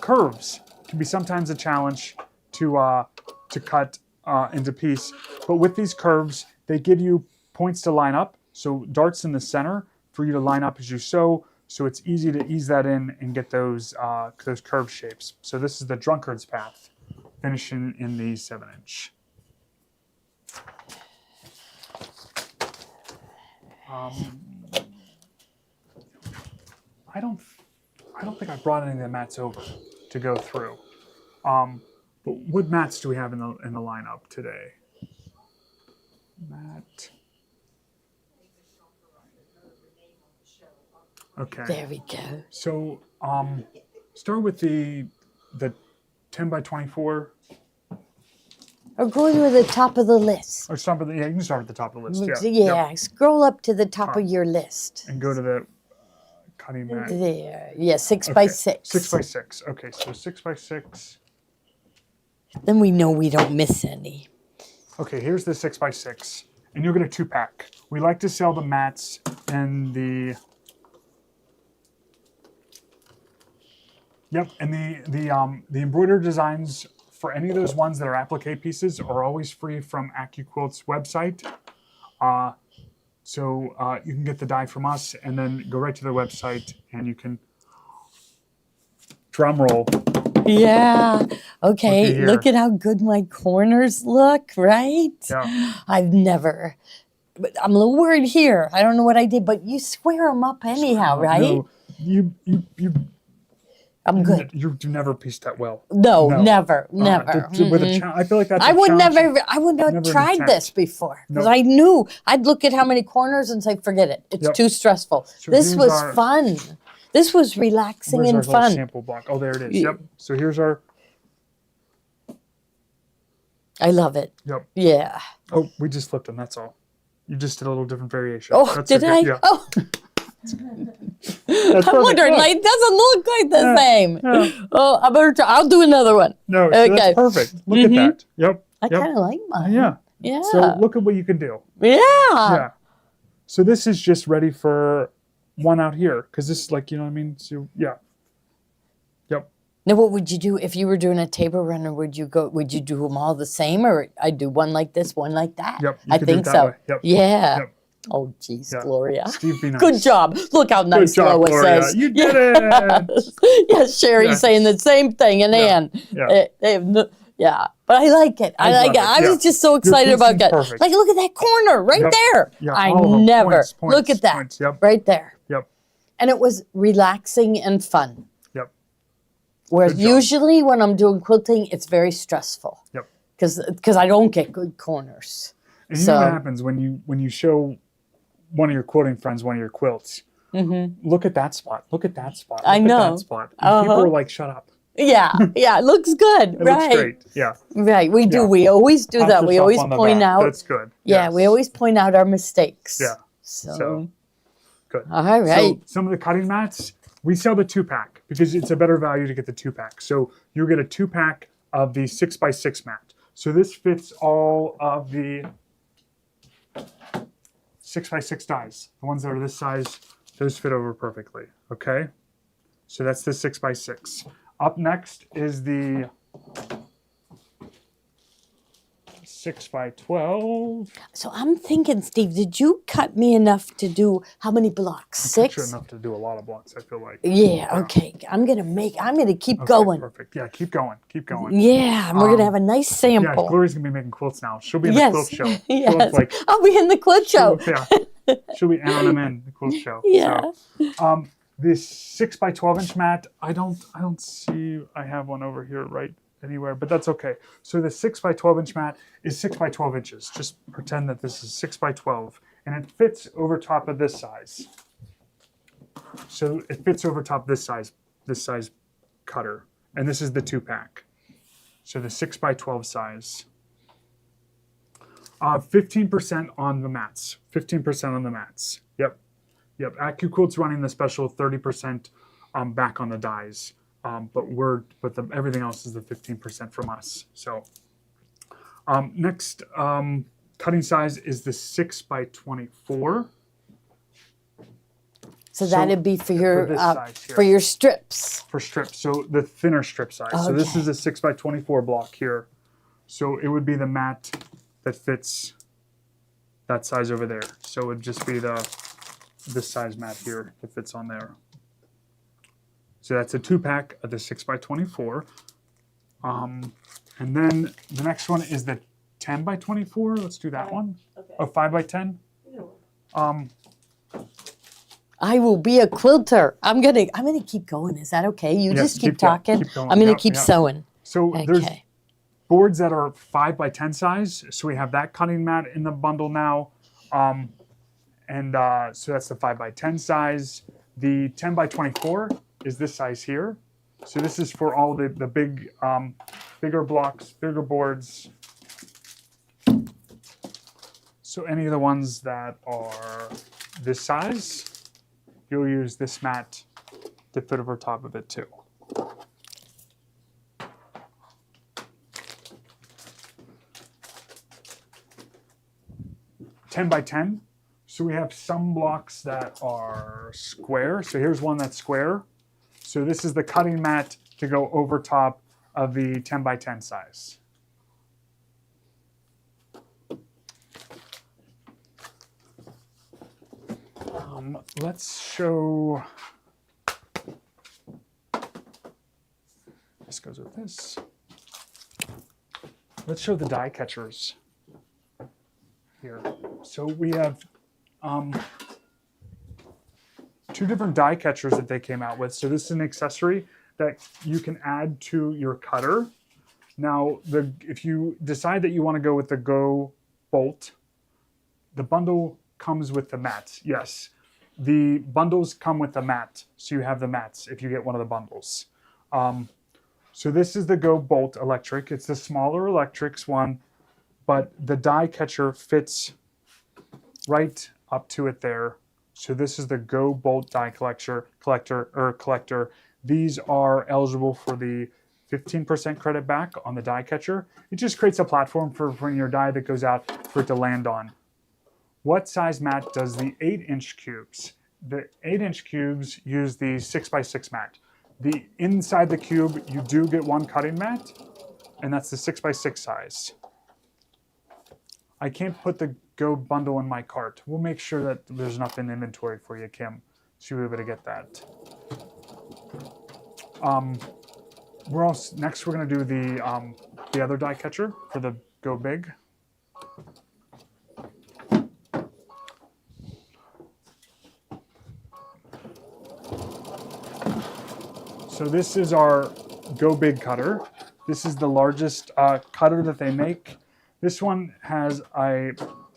S1: curves can be sometimes a challenge to cut into piece. But with these curves, they give you points to line up. So darts in the center for you to line up as you sew. So it's easy to ease that in and get those curved shapes. So this is the Drunkard's Path, finishing in the 7-inch. I don't think I brought any of the mats over to go through. But what mats do we have in the lineup today? Mat. Okay.
S2: There we go.
S1: So start with the 10 by 24.
S2: Or go to the top of the list.
S1: Or start with you can start at the top of the list. Yeah.
S2: Yeah,
S1: Yep.
S2: scroll up to the top of your list.
S1: And go to the cutting mat.
S2: There. Yeah, 6 by 6.
S1: 6 by 6. Okay, so 6 by 6.
S2: Then we know we don't miss any.
S1: Okay, here's the 6 by 6. And you'll get a 2-pack. We like to sell the mats and the... Yep, and the embroidered designs for any of those ones that are applique pieces are always free from Accuquilt's website. So you can get the dye from us and then go right to their website and you can drum roll.
S2: Yeah. Okay,
S1: here.
S2: look at how good my corners look, right?
S1: Yeah.
S2: I've never... But I'm a little worried here. I don't know what I did, but you square them up anyhow, right?
S1: No, you
S2: I'm good.
S1: You never pieced that well.
S2: No, never.
S1: With a I feel like that's.
S2: I would
S1: challenge.
S2: I would not
S1: Never
S2: tried
S1: attempt.
S2: this before because
S1: No.
S2: I knew I'd look at how many corners and say, forget it. It's
S1: Yep.
S2: too stressful.
S1: So
S2: This
S1: here's
S2: was
S1: our-
S2: fun. This was relaxing
S1: Where's our
S2: and
S1: little
S2: fun.
S1: sample block? Oh, there it is.
S2: Yeah.
S1: Yep. So here's our.
S2: I love it.
S1: Yep.
S2: Yeah.
S1: Oh, we just flipped them. That's all. You just did a little different variation.
S2: Oh,
S1: That's
S2: did
S1: okay.
S2: I?
S1: Yeah.
S2: Oh,
S1: That's
S2: I'm
S1: perfect.
S2: wondering.
S1: Look.
S2: Like, it doesn't look quite the
S1: Yeah,
S2: same.
S1: yeah.
S2: Oh, I better try. I'll do another one.
S1: No, so
S2: Okay.
S1: that's perfect. Look at that. Yep.
S2: I
S1: Yep.
S2: kind of like mine.
S1: Yeah.
S2: Yeah.
S1: So look at what you can do.
S2: Yeah.
S1: Yeah. So this is just ready for one out here because this is like, you know what I mean? So yeah. Yep.
S2: Now, what would you do if you were doing a table runner? Would you do them all the same, or I'd do one like this, one like that?
S1: Yep, you
S2: I
S1: could do
S2: think
S1: it that
S2: so.
S1: way. Yep.
S2: Yeah.
S1: Yep.
S2: Oh, geez,
S1: Yeah.
S2: Gloria.
S1: Steve, be nice.
S2: Good job. Look how nice
S1: job,
S2: Lois
S1: Gloria.
S2: says.
S1: You did it.
S2: Yes, Sherry's
S1: Yeah.
S2: saying the same thing, and
S1: Yeah.
S2: Ann.
S1: Yeah.
S2: They have yeah, but I like it. I like
S1: love
S2: it.
S1: it.
S2: I
S1: Yeah.
S2: was just so excited about
S1: piecing's
S2: that.
S1: perfect.
S2: Like, look at that corner right
S1: Yep.
S2: there.
S1: Yeah,
S2: I
S1: all of them.
S2: never
S1: Points,
S2: look at that
S1: points. Yep.
S2: right there.
S1: Yep.
S2: And it was relaxing and fun.
S1: Yep.
S2: Whereas
S1: Good job.
S2: usually when I'm doing quilting, it's very stressful.
S1: Yep.
S2: Because I don't get good corners.
S1: And you know what
S2: So
S1: happens when you show one of your quilting friends one of your quilts? Look at that spot. Look at that spot. Look
S2: I
S1: at
S2: know.
S1: that spot. And people
S2: Uh-huh.
S1: are like, "Shut up."
S2: yeah, it looks good,
S1: It
S2: right?
S1: looks great. Yeah.
S2: Right, we do.
S1: Yeah.
S2: We always do
S1: Pat
S2: that. We
S1: yourself
S2: always
S1: on the
S2: point
S1: back.
S2: out.
S1: That's good.
S2: Yeah,
S1: Yes.
S2: we always point out our mistakes.
S1: Yeah.
S2: So
S1: Good.
S2: all right.
S1: So some of the cutting mats, we sell the 2-pack because it's a better value to get the 2-pack. So you get a 2-pack of the 6 by 6 mat. So this fits all of the 6 by 6 dies. The ones that are this size, those fit over perfectly. Okay. So that's the 6 by 6. Up next is the 6 by 12.
S2: So I'm thinking, Steve, did you cut me enough to do how many blocks?
S1: Not
S2: 6?
S1: enough to do a lot of blocks, I feel like.
S2: Yeah, okay. I'm gonna keep
S1: Okay,
S2: going.
S1: Perfect. Yeah, keep going. Keep going.
S2: Yeah, and we're gonna have a nice
S1: Yeah,
S2: sample.
S1: Gloria's gonna be making quilts now. She'll be in the
S2: yes.
S1: quilt show. She'll
S2: yes.
S1: look like
S2: I'll be in the quilt show.
S1: yeah. She'll be Anna in the quilt show.
S2: Yeah.
S1: So, this 6 by 12 inch mat, I don't see I have one over here right anywhere, but that's okay. So the 6 by 12 inch mat is 6 by 12 inches. Just pretend that this is 6 by 12, and it fits over top of this size. So it fits over top this size cutter, and this is the 2-pack. So the 6 by 12 size. 15% on the mats. 15% on the mats. Yep. Yep. Accuquilt's running the special 30% back on the dies. But everything else is the 15% from us. So next cutting size is the 6 by 24.
S2: So that'd be for your
S1: this size here.
S2: for your strips.
S1: For strips, so the thinner strip size. So this
S2: Okay.
S1: is a 6 by 24 block here. So it would be the mat that fits that size over there. So it would just be this size mat here that fits on there. So that's a 2-pack of the 6 by 24. And then the next one is the 10 by 24. Let's do that one.
S3: Okay.
S1: Oh, 5 by 10.
S2: I will be a quilter. I'm gonna keep going. Is that okay? You
S1: Yes,
S2: just keep
S1: yeah,
S2: talking.
S1: keep going.
S2: I'm gonna
S1: Yep,
S2: keep
S1: yep.
S2: sewing.
S1: So there's
S2: Okay.
S1: boards that are 5 by 10 size. So we have that cutting mat in the bundle now. So that's the 5 by 10 size. The 10 by 24 is this size here. So this is for all the big, bigger blocks, bigger boards. So any of the ones that are this size, you'll use this mat to fit over top of it too. "10 by 10. So we have some blocks that are square. So here's one that's square. So this is the cutting mat to go over top of the 10 by 10 size. Let's show, this goes with this. Let's show the die catchers here. So we have 2 different die catchers that they came out with. So this is an accessory that you can add to your cutter. Now, if you decide that you want to go with the Go bolt, the bundle comes with the mats. Yes, the bundles come with the mat, so you have the mats if you get one of the bundles. So this is the Go Bolt electric. It's the smaller electrics one, but the die catcher fits right up to it there. So this is the Go Bolt die collector. These are eligible for the 15% credit back on the die catcher. It just creates a platform for your die that goes out for it to land on. What size mat does the 8-inch cubes? The 8-inch cubes use the 6x6 mat. Inside the cube, you do get one cutting mat, and that's the 6x6 size. I can't put the Go bundle in my cart. We'll make sure that there's enough in inventory for you, Kim, so you'll be able to get that. Next we're going to do the other die catcher for the Go Big. So this is our Go Big cutter. This is the largest cutter that they make. This one has a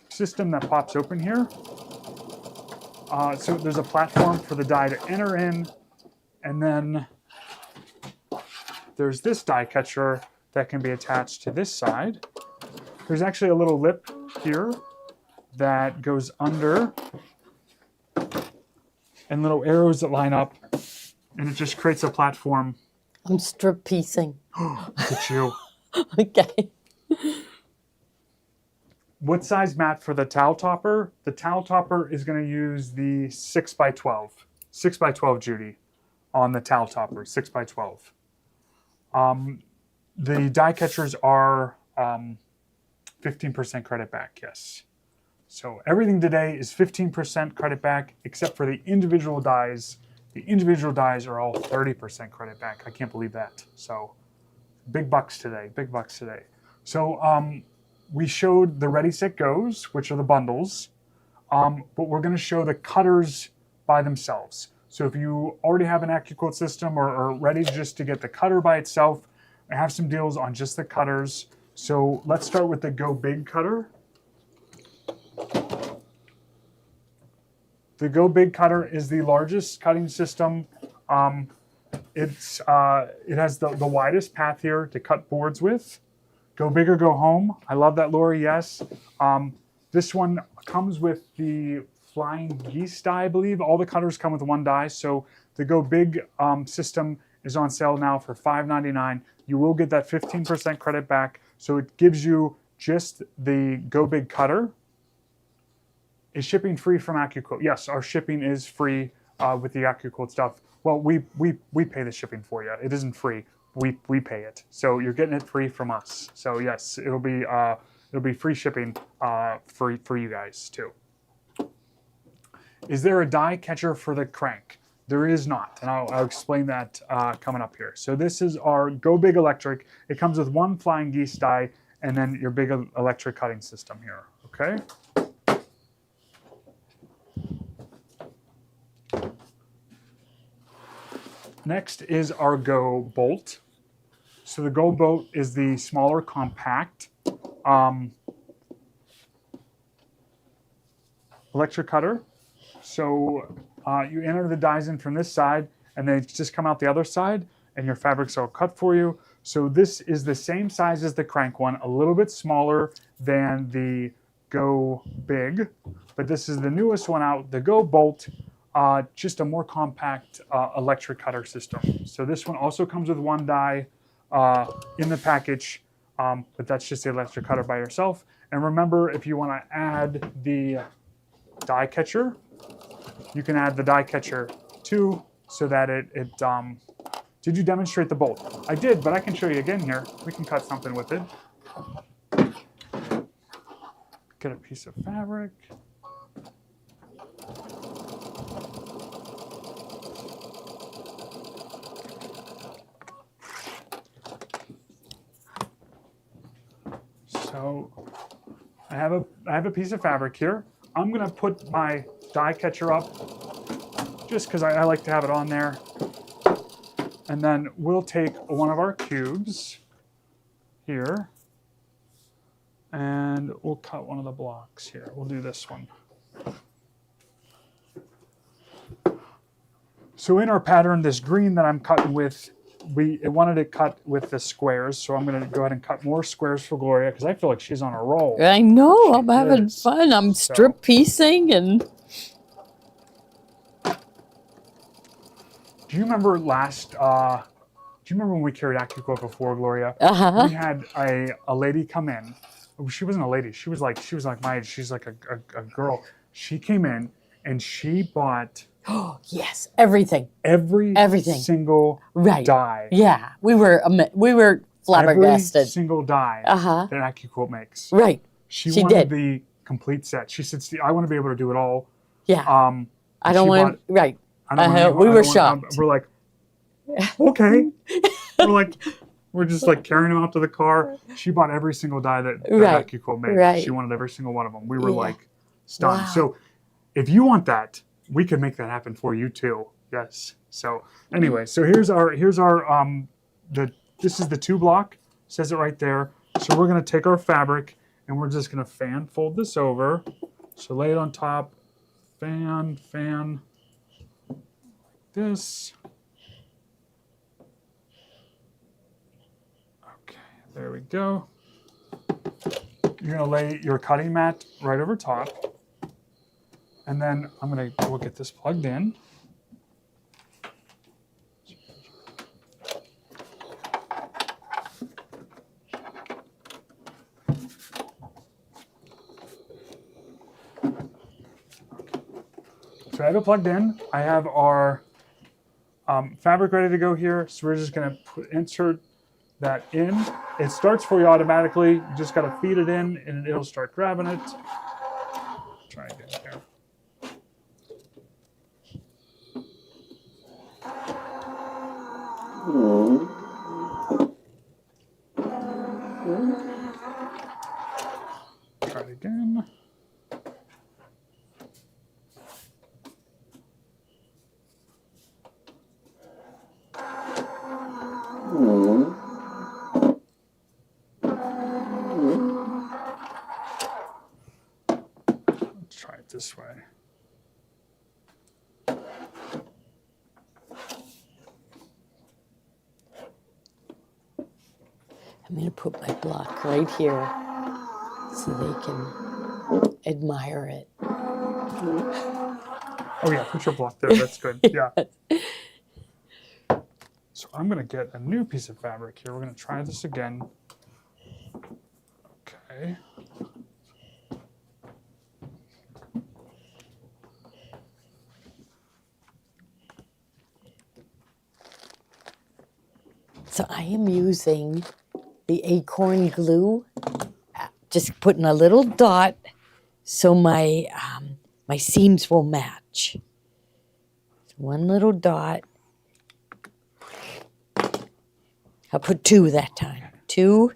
S1: system that pops open here. So there's a platform for the die to enter in, and then there's this die catcher that can be attached to this side. There's actually a little lip here that goes under, and little arrows that line up, and it just creates a platform.
S2: I'm strip piecing.
S1: Look at you.
S2: Okay.
S1: What size mat for the towel topper? The towel topper is going to use the 6x12. 6x12, Judy, on the towel topper, 6x12. The die catchers are 15% credit back, yes. So everything today is 15% credit back, except for the individual dies. The individual dies are all 30% credit back. I can't believe that. So big bucks today, big bucks today. So we showed the Ready, Set, Goes, which are the bundles, but we're going to show the cutters by themselves. So if you already have an Accuquilt system or are ready just to get the cutter by itself, I have some deals on just the cutters. So let's start with the Go Big cutter. The Go Big cutter is the largest cutting system. It has the widest path here to cut boards with. Go big or go home. I love that, Lori, yes. This one comes with the flying geese die, I believe. All the cutters come with one die. So the Go Big system is on sale now for $5.99. You will get that 15% credit back. So it gives you just the Go Big cutter. Is shipping free from Accuquilt? Yes, our shipping is free with the Accuquilt stuff. Well, we pay the shipping for you. It isn't free. We pay it. So you're getting it free from us. So yes, it'll be free shipping for you guys too. Is there a die catcher for the crank? There is not, and I'll explain that coming up here. So this is our Go Big electric. It comes with one flying geese die and then your big electric cutting system here. Okay. Next is our Go bolt. So the Go bolt is the smaller compact electric cutter. So you enter the dies in from this side, and they just come out the other side, and your fabrics all cut for you. So this is the same size as the crank one, a little bit smaller than the Go Big, but this is the newest one out, the Go Bolt, just a more compact electric cutter system. So this one also comes with one die in the package, but that's just the electric cutter by yourself. And remember, if you want to add the die catcher, you can add the die catcher too, so that it did you demonstrate the bolt? I did, but I can show you again here. We can cut something with it. Get a piece of fabric. So I have a piece of fabric here. I'm gonna put my die catcher up just because I like to have it on there. And then we'll take one of our cubes here and we'll cut one of the blocks here. We'll do this one. So in our pattern, this green that I'm cutting with, it wanted to cut with the squares. So I'm gonna go ahead and cut more squares for Gloria because I feel like she's on a roll.
S2: I know,
S1: She
S2: I'm having
S1: is.
S2: fun. I'm strip piecing and
S1: Do you remember do you remember when we carried Accuquilt before, Gloria?
S2: uh-huh.
S1: We had a lady come in. She wasn't a lady. She was like my age. She's like a girl. She came in and she bought
S2: Oh, yes, everything. Everything.
S1: single
S2: Right.
S1: die.
S2: Yeah, we were flabbergasted.
S1: Every single die
S2: Uh-huh.
S1: that Accuquilt makes.
S2: Right.
S1: She
S2: She
S1: wanted
S2: did.
S1: the complete set. She said, "Steve, I want to be able to do it all."
S2: Yeah. I don't
S1: she
S2: want
S1: bought-
S2: right.
S1: I don't want
S2: we
S1: I
S2: were
S1: don't want-
S2: shocked.
S1: We're like, okay. We're just like carrying them out to the car. She bought every single die that
S2: Right.
S1: Accuquilt made.
S2: Right.
S1: She wanted every single one of them. We were
S2: Yeah.
S1: like stunned.
S2: Wow.
S1: So if you want that, we can make that happen for you too. Yes. So anyway, so here's our this is the 2 block. Says it right there. So we're gonna take our fabric and we're just gonna fan fold this over. So lay it on top, fan, like this. Okay, there we go. You're gonna lay your cutting mat right over top. And then we'll get this plugged in. So I have it plugged in. I have our fabric ready to go here. So we're just gonna insert that in. It starts for you automatically. You just gotta feed it in and it'll start grabbing it. Try again here. Try it again. Let's try it this way.
S2: I'm going to put my block right here so they can admire it.
S1: Oh yeah, put your block there. That's good. Yeah. So I'm gonna get a new piece of fabric here. We're gonna try this again. Okay.
S2: So I am using the acorn glue, just putting a little dot so my my seams will match. One little dot. I'll put 2 that time. 2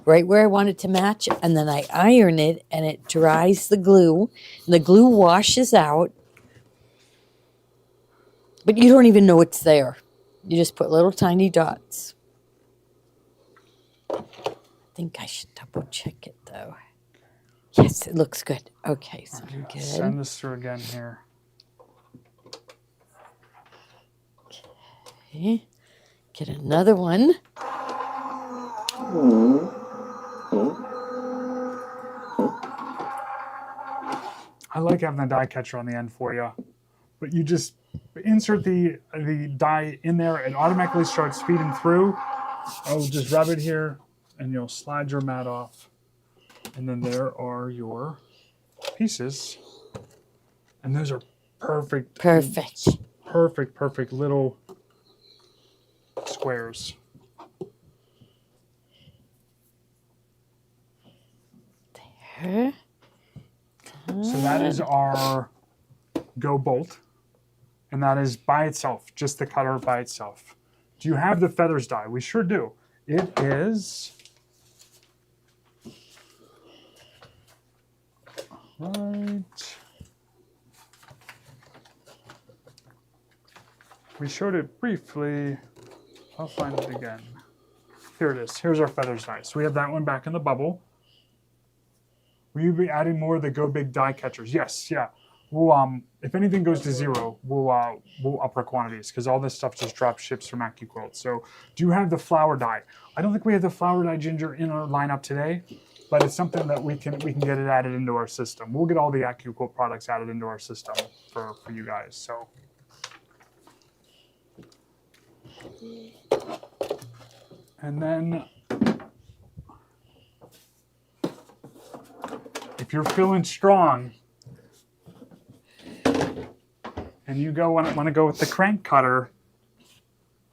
S2: right where I want it to match, and then I iron it and it dries the glue. And the glue washes out, but you don't even know it's there. You just put little tiny dots. I think I should double check it though. Yes, it looks good. Okay, so I'm good.
S1: Send this through again here.
S2: Okay. Get another one.
S1: I like having the die catcher on the end for you, but you just insert the die in there. It automatically starts feeding through. I'll just rub it here, and you'll slide your mat off, and then there are your pieces, and those are perfect. Perfect little squares.
S2: There.
S1: So that is our Go bolt, and that is by itself, just the cutter by itself. Do you have the feathers die? We sure do. It is right. We showed it briefly. I'll find it again. Here it is. Here's our feathers die. So we have that one back in the bubble. Will you be adding more of the Go Big die catchers? Yes, yeah. We'll if anything goes to 0, we'll up our quantities because all this stuff just drop ships from Accuquilt. So do you have the flower die? I don't think we have the flower die ginger in our lineup today, but it's something that we can get it added into our system. We'll get all the Accuquilt products added into our system for you guys. So. And then if you're feeling strong and you want to go with the crank cutter,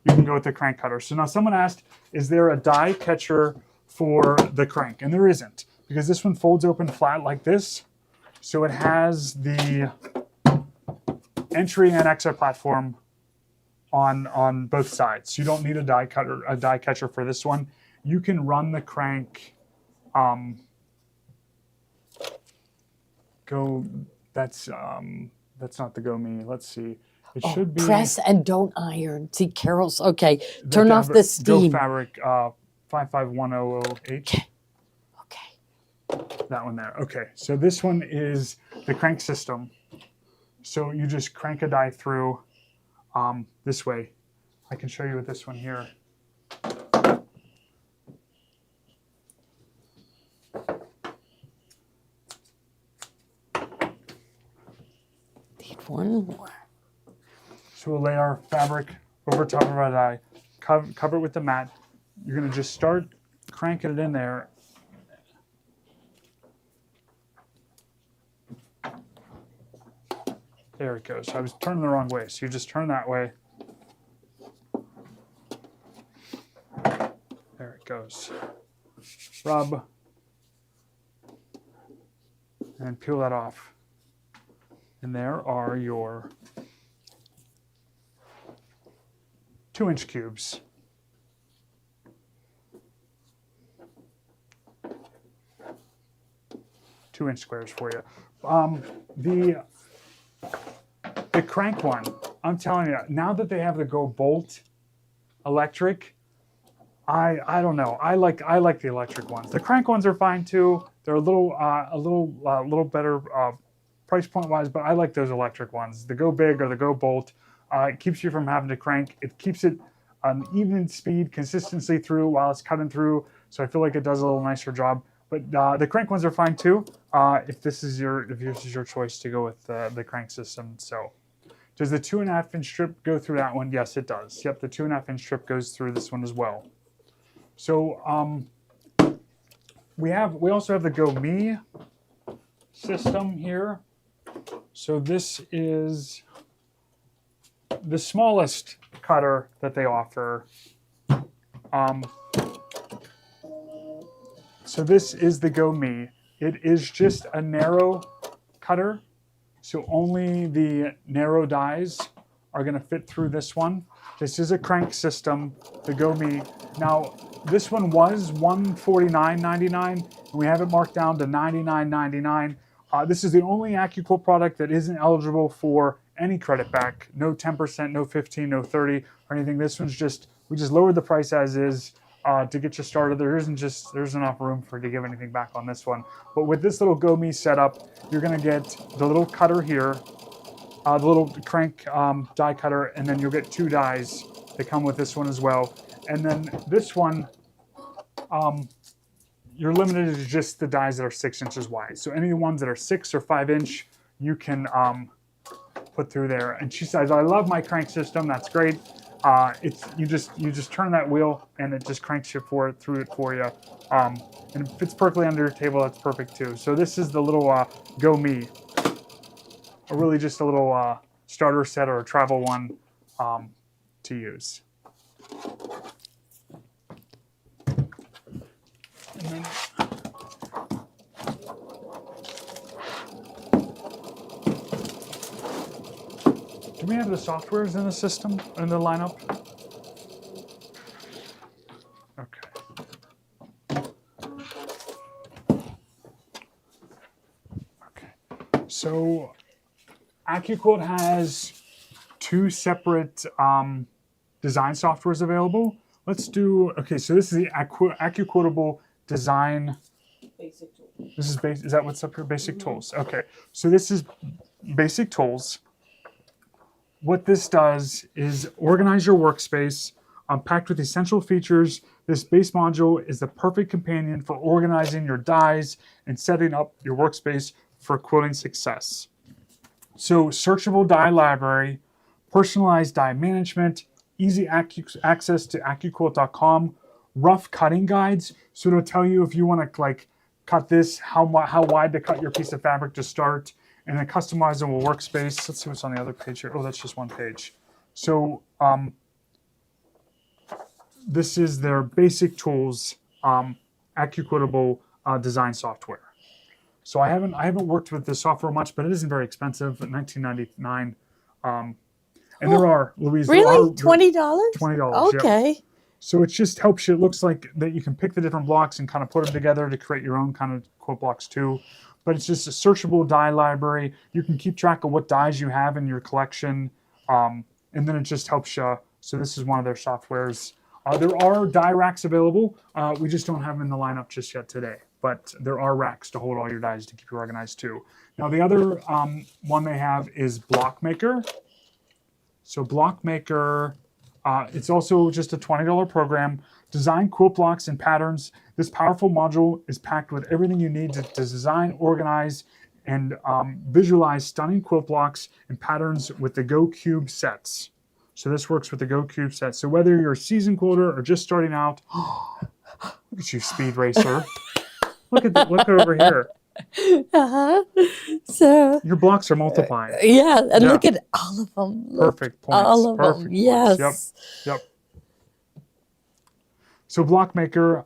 S1: you can go with the crank cutter. So now someone asked, is there a die catcher for the crank? And there isn't, because this one folds open flat like this. So it has the entry and exit platform on both sides. You don't need a die catcher for this one. You can run the crank. That's not the Go Me. Let's see. It should be
S2: press and don't iron. See, Carol's okay. Turn off the steam.
S1: Go Fabric 55100H.
S2: Okay.
S1: That one there. Okay. So this one is the crank system. So you just crank a die through this way. I can show you with this one here.
S2: One more.
S1: So we'll lay our fabric over top of our die, cover it with the mat. You're going to just start cranking it in there. There it goes. I was turning the wrong way, so you just turn that way. There it goes. Rub. And peel that off. And there are your 2-inch cubes. Two-inch squares for you. The crank one, I'm telling you, now that they have the Go Bolt electric, I don't know. I like the electric ones. The crank ones are fine too. They're a little better price point wise, but I like those electric ones. The Go Big or the Go Bolt, it keeps you from having to crank. It keeps it an even speed, consistency through while it's cutting through. So I feel like it does a little nicer job. But the crank ones are fine too. If this is your choice to go with the crank system. So, does the 2.5-inch strip go through that one? Yes, it does. Yep, the 2.5-inch strip goes through this one as well. So we also have the Go Me system here. So this is the smallest cutter that they offer. So this is the Go Me. It is just a narrow cutter. So only the narrow dies are going to fit through this one. This is a crank system, the Go Me. Now, this one was $149.99, and we have it marked down to $99.99. This is the only Accuquilt product that isn't eligible for any credit back. No 10%, no 15, no 30 or anything. This one's just, we just lowered the price as is to get you started. There's enough room for you to give anything back on this one. But with this little Go Me setup, you're gonna get the little cutter here, the little crank die cutter, and then you'll get 2 dies that come with this one as well. And then this one, you're limited to just the dies that are 6 inches wide. So any ones that are 6 or 5 inch, you can put through there. And she says, "I love my crank system. That's great. It's you just turn that wheel and it just cranks you through it for you. And it fits perfectly under your table. That's perfect too." So this is the little Go Me. Really just a little starter set or a travel one to use. And then, do we have the softwares in the system, in the lineup? Okay. Okay. So Accuquilt has 2 separate design softwares available. Let's do, okay, so this is the Accuquiltable design.
S3: Basic tool.
S1: This is is that what's up here? Basic tools. Okay, so this is basic tools. What this does is organize your workspace, packed with essential features. This base module is the perfect companion for organizing your dies and setting up your workspace for quilting success. So searchable die library, personalized die management, easy access to Accuquilt.com, rough cutting guides. So it'll tell you if you want to like cut this, how wide to cut your piece of fabric to start, and a customizable workspace. Let's see what's on the other page here. Oh, that's just one page. So this is their basic tools, Accuquiltable design software. So I haven't worked with this software much, but it isn't very expensive. At $19.99. And there are, Louise,
S2: Really? $20?
S1: $20.
S2: Okay.
S1: Yep. So it just helps you. It looks like that you can pick the different blocks and kind of put them together to create your own kind of quilt blocks too. But it's just a searchable die library. You can keep track of what dies you have in your collection, and then it just helps you. So this is one of their softwares. There are die racks available. We just don't have them in the lineup just yet today. But there are racks to hold all your dies to keep you organized too. Now the other one they have is Block Maker. So Block Maker, it's also just a $20 program. Design quilt blocks and patterns. This powerful module is packed with everything you need to design, organize, and visualize stunning quilt blocks and patterns with the Go Cube sets. So this works with the Go Cube set. So whether you're a seasoned quilter or just starting out, look at you, speed racer. Look over here.
S2: So
S1: your blocks are multiplying.
S2: yeah, and look at all of them.
S1: Perfect points.
S2: All of
S1: Perfect
S2: them.
S1: points.
S2: Yes.
S1: Yep. So Block Maker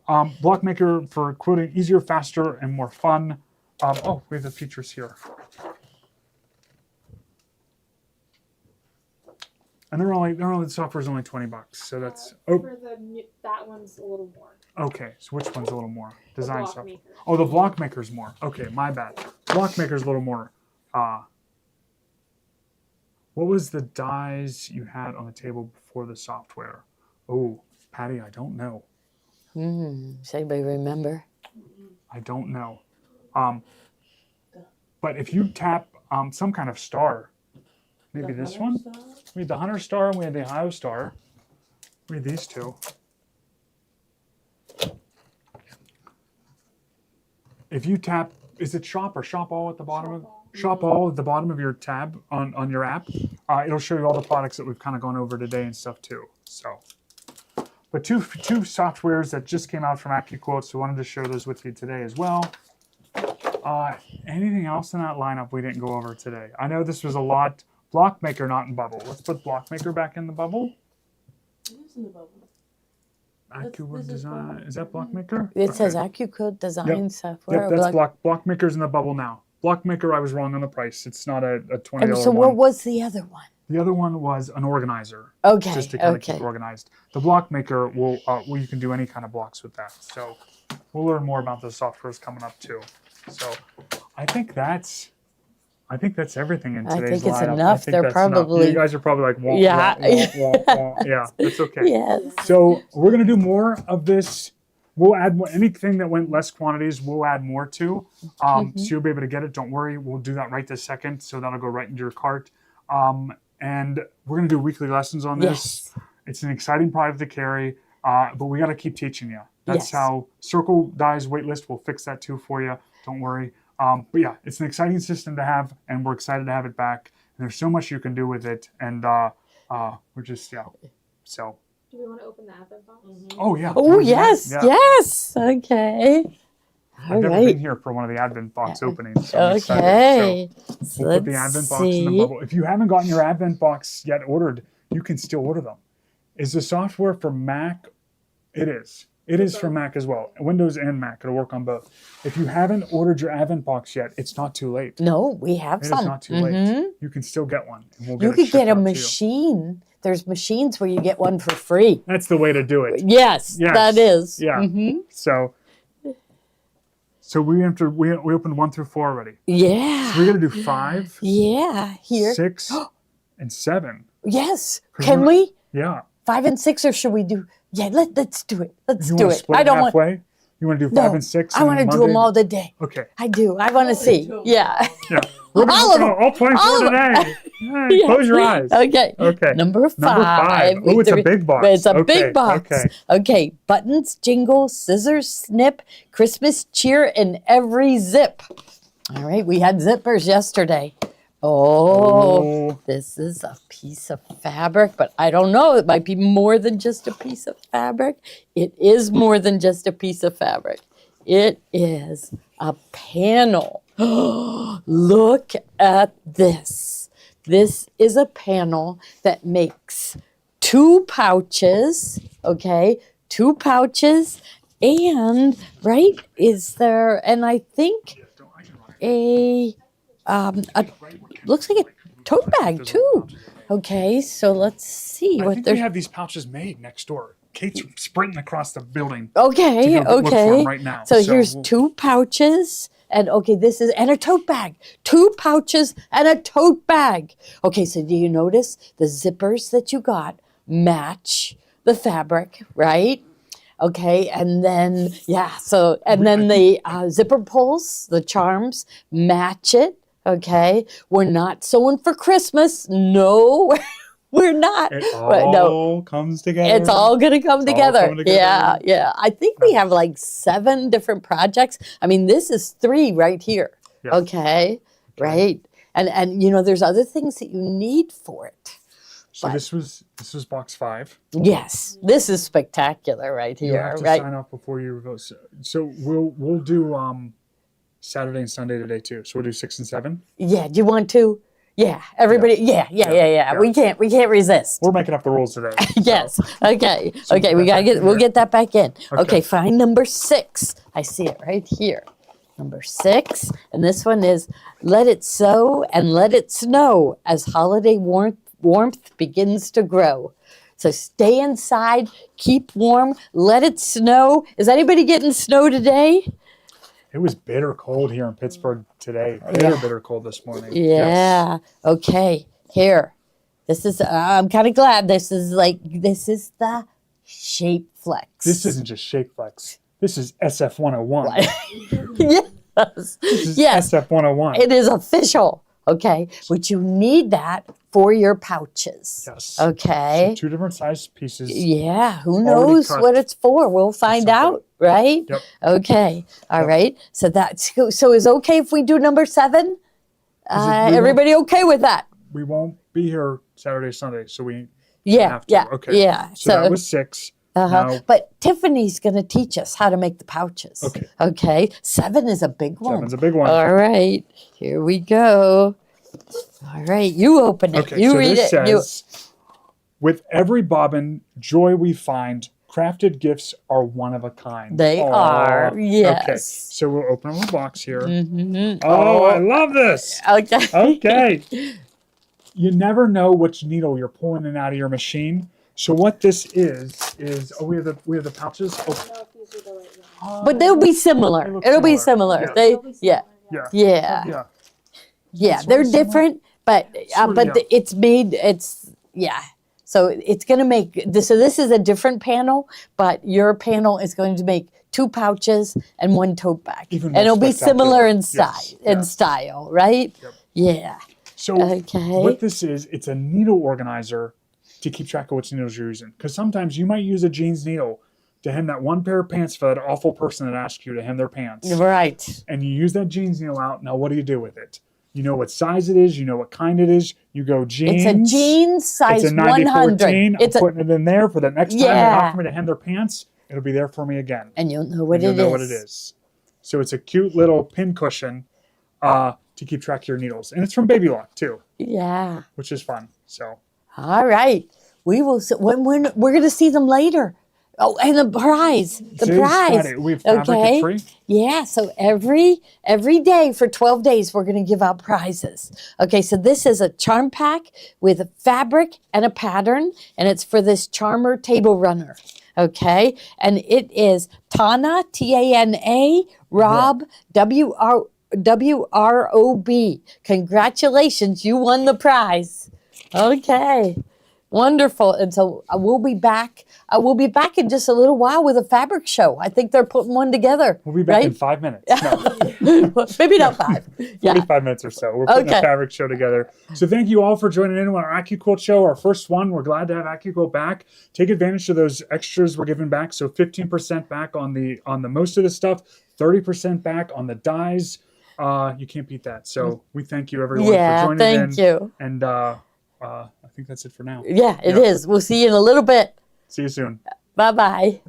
S1: for quilting easier, faster, and more fun. Oh, we have the features here. And the software is only $20. So that's
S3: For that one's a little more.
S1: Okay, so which one's a little more? Design
S3: Block
S1: software.
S3: Maker.
S1: Oh, the Block Maker's more. Okay, my bad. Block Maker's a little more. What was the dies you had on the table before the software? Oh, Patty, I don't know.
S2: Does anybody remember?
S1: I don't know. But if you tap some kind of star, maybe this one? We had the Hunter Star and we had the Ohio Star. We had these two. If you tap, is it Shop or Shop All at the bottom? Shop All at the bottom of your tab on your app. It'll show you all the products that we've kind of gone over today and stuff too. So, but two softwares that just came out from Accuquilt, so I wanted to share those with you today as well. Anything else in that lineup we didn't go over today? I know this was a lot. Block Maker not in bubble. Let's put Block Maker back in the bubble.
S3: It is in the bubble.
S1: Accuquilt Design. Is that Block Maker?
S2: It says Accuquilt design software.
S1: Yep, that's Block Maker's in the bubble now. Block Maker, I was wrong on the price. It's not a $20
S2: So
S1: one.
S2: what was the other one?
S1: The other one was an organizer.
S2: Okay.
S1: Just to kind of keep it organized. The Block Maker will you can do any kind of blocks with that. So we'll learn more about the softwares coming up too. So I think that's I think that's everything in
S2: I
S1: today's
S2: think it's
S1: lineup.
S2: enough.
S1: I think
S2: They're
S1: that's enough.
S2: probably-
S1: You guys are probably like, wah,
S2: Yeah.
S1: wah, wah, wah, wah. Yeah, that's okay.
S2: Yes.
S1: So we're gonna do more of this. We'll add more, anything that went less quantities. We'll add more to,
S2: Mm-hmm.
S1: so you'll be able to get it. Don't worry, we'll do that right this second. So that'll go right into your cart. And we're gonna do weekly lessons on this.
S2: Yes.
S1: It's an exciting product to carry, but we got to keep teaching you. That's
S2: Yes.
S1: how Circle Dies waitlist will fix that too for you. Don't worry. But yeah, it's an exciting system to have, and we're excited to have it back. And there's so much you can do with it, and we're just So.
S3: Do we want to open the advent box?
S1: Oh yeah.
S2: Oh,
S1: Wanna do that?
S2: yes.
S1: Yeah.
S2: Yes. Okay.
S1: I've
S2: All
S1: never
S2: right.
S1: been here for one of the Advent box openings. So I'm excited.
S2: Okay.
S1: So we'll put the Advent box in the bubble. If you haven't gotten your Advent box yet ordered, you can still order them. Is the software for Mac? It is. It is for Mac as well. Windows and Mac. It'll work on both. If you haven't ordered your Advent box yet, it's not too late.
S2: No, we have
S1: It is
S2: some.
S1: not too
S2: Mhm.
S1: late. You can still get one. And we'll
S2: You
S1: it
S2: could
S1: shipped
S2: get a
S1: out to you.
S2: machine. There's machines where you get one for free.
S1: That's the way to do it.
S2: Yes,
S1: Yes.
S2: that is.
S1: Yeah.
S2: Mhm.
S1: So we opened 1 through 4 already.
S2: Yeah.
S1: So we're gonna do 5,
S2: Yeah. Here.
S1: 6, and 7.
S2: Yes.
S1: 'Cause
S2: Can
S1: we're-
S2: we?
S1: Yeah.
S2: 5 and 6, or should we do? Yeah. Let's do it. Let's
S1: You
S2: do
S1: want
S2: it.
S1: to split
S2: I
S1: it
S2: don't want.
S1: halfway? You want to do 5
S2: No,
S1: and 6?
S2: I want to do them all today.
S1: Okay.
S2: I do. I want to see. Yeah.
S1: Yeah.
S2: All of them.
S1: All 24
S2: All of them.
S1: today. Yeah,
S2: Yeah.
S1: Close your eyes.
S2: Okay.
S1: Okay.
S2: Number 5.
S1: Number 5. Oh, it's a big box.
S2: It's a
S1: Okay,
S2: big box.
S1: okay.
S2: Okay. Buttons, jingle, scissors, snip, Christmas cheer in every zip. All right. We had zippers yesterday. Oh, this is a piece of fabric, but I don't know. It might be more than just a piece of fabric. It is more than just a piece of fabric. It is a panel. Look at this. This is a panel that makes 2 pouches, okay? 2 pouches, and, right, is there, and I think a looks like a tote bag too. Okay, so let's see
S1: I
S2: what
S1: think
S2: there's.
S1: we have these pouches made next door. Kate's sprinting across the building.
S2: Okay,
S1: to go look for 'em
S2: okay.
S1: right now.
S2: So
S1: So
S2: here's
S1: we'll-
S2: 2 pouches, and okay, this is and a tote bag. 2 pouches and a tote bag. Okay, so do you notice the zippers that you got match the fabric, right? Okay, and then yeah, so and then the zipper pulls, the charms match it. Okay, we're not sewing for Christmas. No, we're not.
S1: It
S2: Well, no.
S1: all comes together.
S2: It's all gonna come
S1: all
S2: together.
S1: coming together.
S2: Yeah, yeah. I think we have like 7 different projects. I mean, this is 3 right here.
S1: Yes.
S2: Okay, right. And you know, there's other things that you need for it.
S1: So
S2: but-
S1: this was box 5.
S2: Yes, this is spectacular right
S1: You
S2: here.
S1: have to
S2: Right.
S1: sign off before you vote. So we'll do Saturday and Sunday today too. So we'll do 6 and 7.
S2: Yeah. Do you want to? Yeah. Everybody. Yeah.
S1: Yeah.
S2: We can't resist.
S1: We're making up the rules today. so-
S2: Yes. Okay.
S1: So
S2: Okay.
S1: put
S2: We
S1: that
S2: gotta
S1: back
S2: get.
S1: in
S2: We'll
S1: there.
S2: get that back in.
S1: Okay.
S2: Okay. Find number 6. I see it right here. Number 6, and this one is "Let it sow and let it snow as holiday warmth begins to grow." So stay inside, keep warm, let it snow. Is anybody getting snow today?
S1: It was bitter cold here in Pittsburgh today. Bitter cold this morning.
S2: Yeah.
S1: Yes.
S2: Okay. Here. This is. I'm kind of glad. This is the Shape Flex.
S1: This isn't just Shape Flex. This is SF 101.
S2: Yes.
S1: This is
S2: Yes.
S1: SF 101.
S2: It is official. Okay. But you need that for your pouches.
S1: Yes.
S2: Okay.
S1: So 2 different size pieces.
S2: Yeah, who
S1: Already
S2: knows
S1: cut.
S2: what it's for? We'll find
S1: something.
S2: out, right?
S1: Yep.
S2: Okay. All
S1: Yep.
S2: right. So that's so is okay if we do number 7?
S1: we won't-
S2: Everybody okay with that?
S1: We won't be here Saturday, Sunday, so we
S2: Yeah.
S1: have to.
S2: Yeah.
S1: Okay.
S2: Yeah.
S1: So that was 6.
S2: uh-huh.
S1: Now,
S2: But Tiffany's going to teach us how to make the pouches.
S1: Okay.
S2: Okay. 7 is a big one.
S1: 7's a big one.
S2: All right. Here we go. All right. You open it.
S1: Okay,
S2: You
S1: so
S2: read
S1: this
S2: it. You-
S1: says, with every bobbin, joy we find, crafted gifts are one of a kind.
S2: They are,
S1: Okay,
S2: yes.
S1: so we'll open up a box here.
S2: Mhm.
S1: Oh, I love this.
S2: Okay.
S1: Okay. You never know which needle you're pulling in out of your machine. So what this is we have the pouches.
S3: I don't know if these are the right ones.
S1: Oh,
S2: But they'll be similar.
S1: They look
S2: It'll be
S1: similar.
S2: similar.
S1: Yeah.
S2: They,
S3: They'll be
S2: yeah,
S3: similar,
S1: yeah.
S2: yeah.
S1: Yeah.
S2: Yeah,
S1: Sort
S2: they're
S1: of similar?
S2: different, but
S1: Sort of, yeah.
S2: it's made. It's yeah. So it's gonna make this. So this is a different panel, but your panel is going to make 2 pouches and 1 tote bag,
S1: Even
S2: and
S1: more
S2: it'll be similar
S1: spectacular.
S2: in
S1: Yes,
S2: style. In
S1: yes.
S2: style, right?
S1: Yep.
S2: Yeah.
S1: So
S2: Okay.
S1: what this is, it's a needle organizer to keep track of which needles you're using. Because sometimes you might use a jeans needle to hem that one pair of pants for that awful person that asked you to hem their pants.
S2: Right.
S1: And you use that jeans needle out. Now, what do you do with it? You know what size it is. You know what kind it is. You go jeans.
S2: It's a jeans size
S1: It's a
S2: 100.
S1: 90-14.
S2: It's
S1: I'm putting it in there for the next time they
S2: Yeah.
S1: offer me to hem their pants. It'll be there for me again.
S2: and you'll know what
S1: And you'll
S2: it
S1: know
S2: is.
S1: what it is. So it's a cute little pin cushion to keep track of your needles. And it's from Baby Lock, too,
S2: Yeah.
S1: which is fun. So
S2: All right. We will see, when we're going to see them later. Oh, and the prize. The
S1: today's
S2: prize.
S1: Friday. We have fabric at 3.
S2: Yeah, so every day for 12 days we're going to give out prizes. Okay, so this is a charm pack with a fabric and a pattern, and it's for this Charmer table runner. Okay, and it is Tana, Tana, Rob, WROB. Congratulations, you won the prize. Okay. Wonderful. And so we'll be back. We'll be back in just a little while with a fabric show. I think they're putting one together.
S1: We'll be back in
S2: right?
S1: 5 minutes. No,
S2: Maybe not 5. Yeah.
S1: 45 minutes or so. We're putting a
S2: Okay.
S1: fabric show together. So thank you all for joining in on our Accuquilt show, our first one. We're glad to have Accuquilt back. Take advantage of those extras we're giving back. So 15% back on the most of the stuff, 30% back on the dyes. You can't beat that. So we thank you everyone
S2: Yeah,
S1: for joining in.
S2: thank you.
S1: And I think that's it for now.
S2: Yeah, it
S1: Yeah.
S2: is. We'll see you in a little bit.
S1: See you soon.
S2: Bye-bye.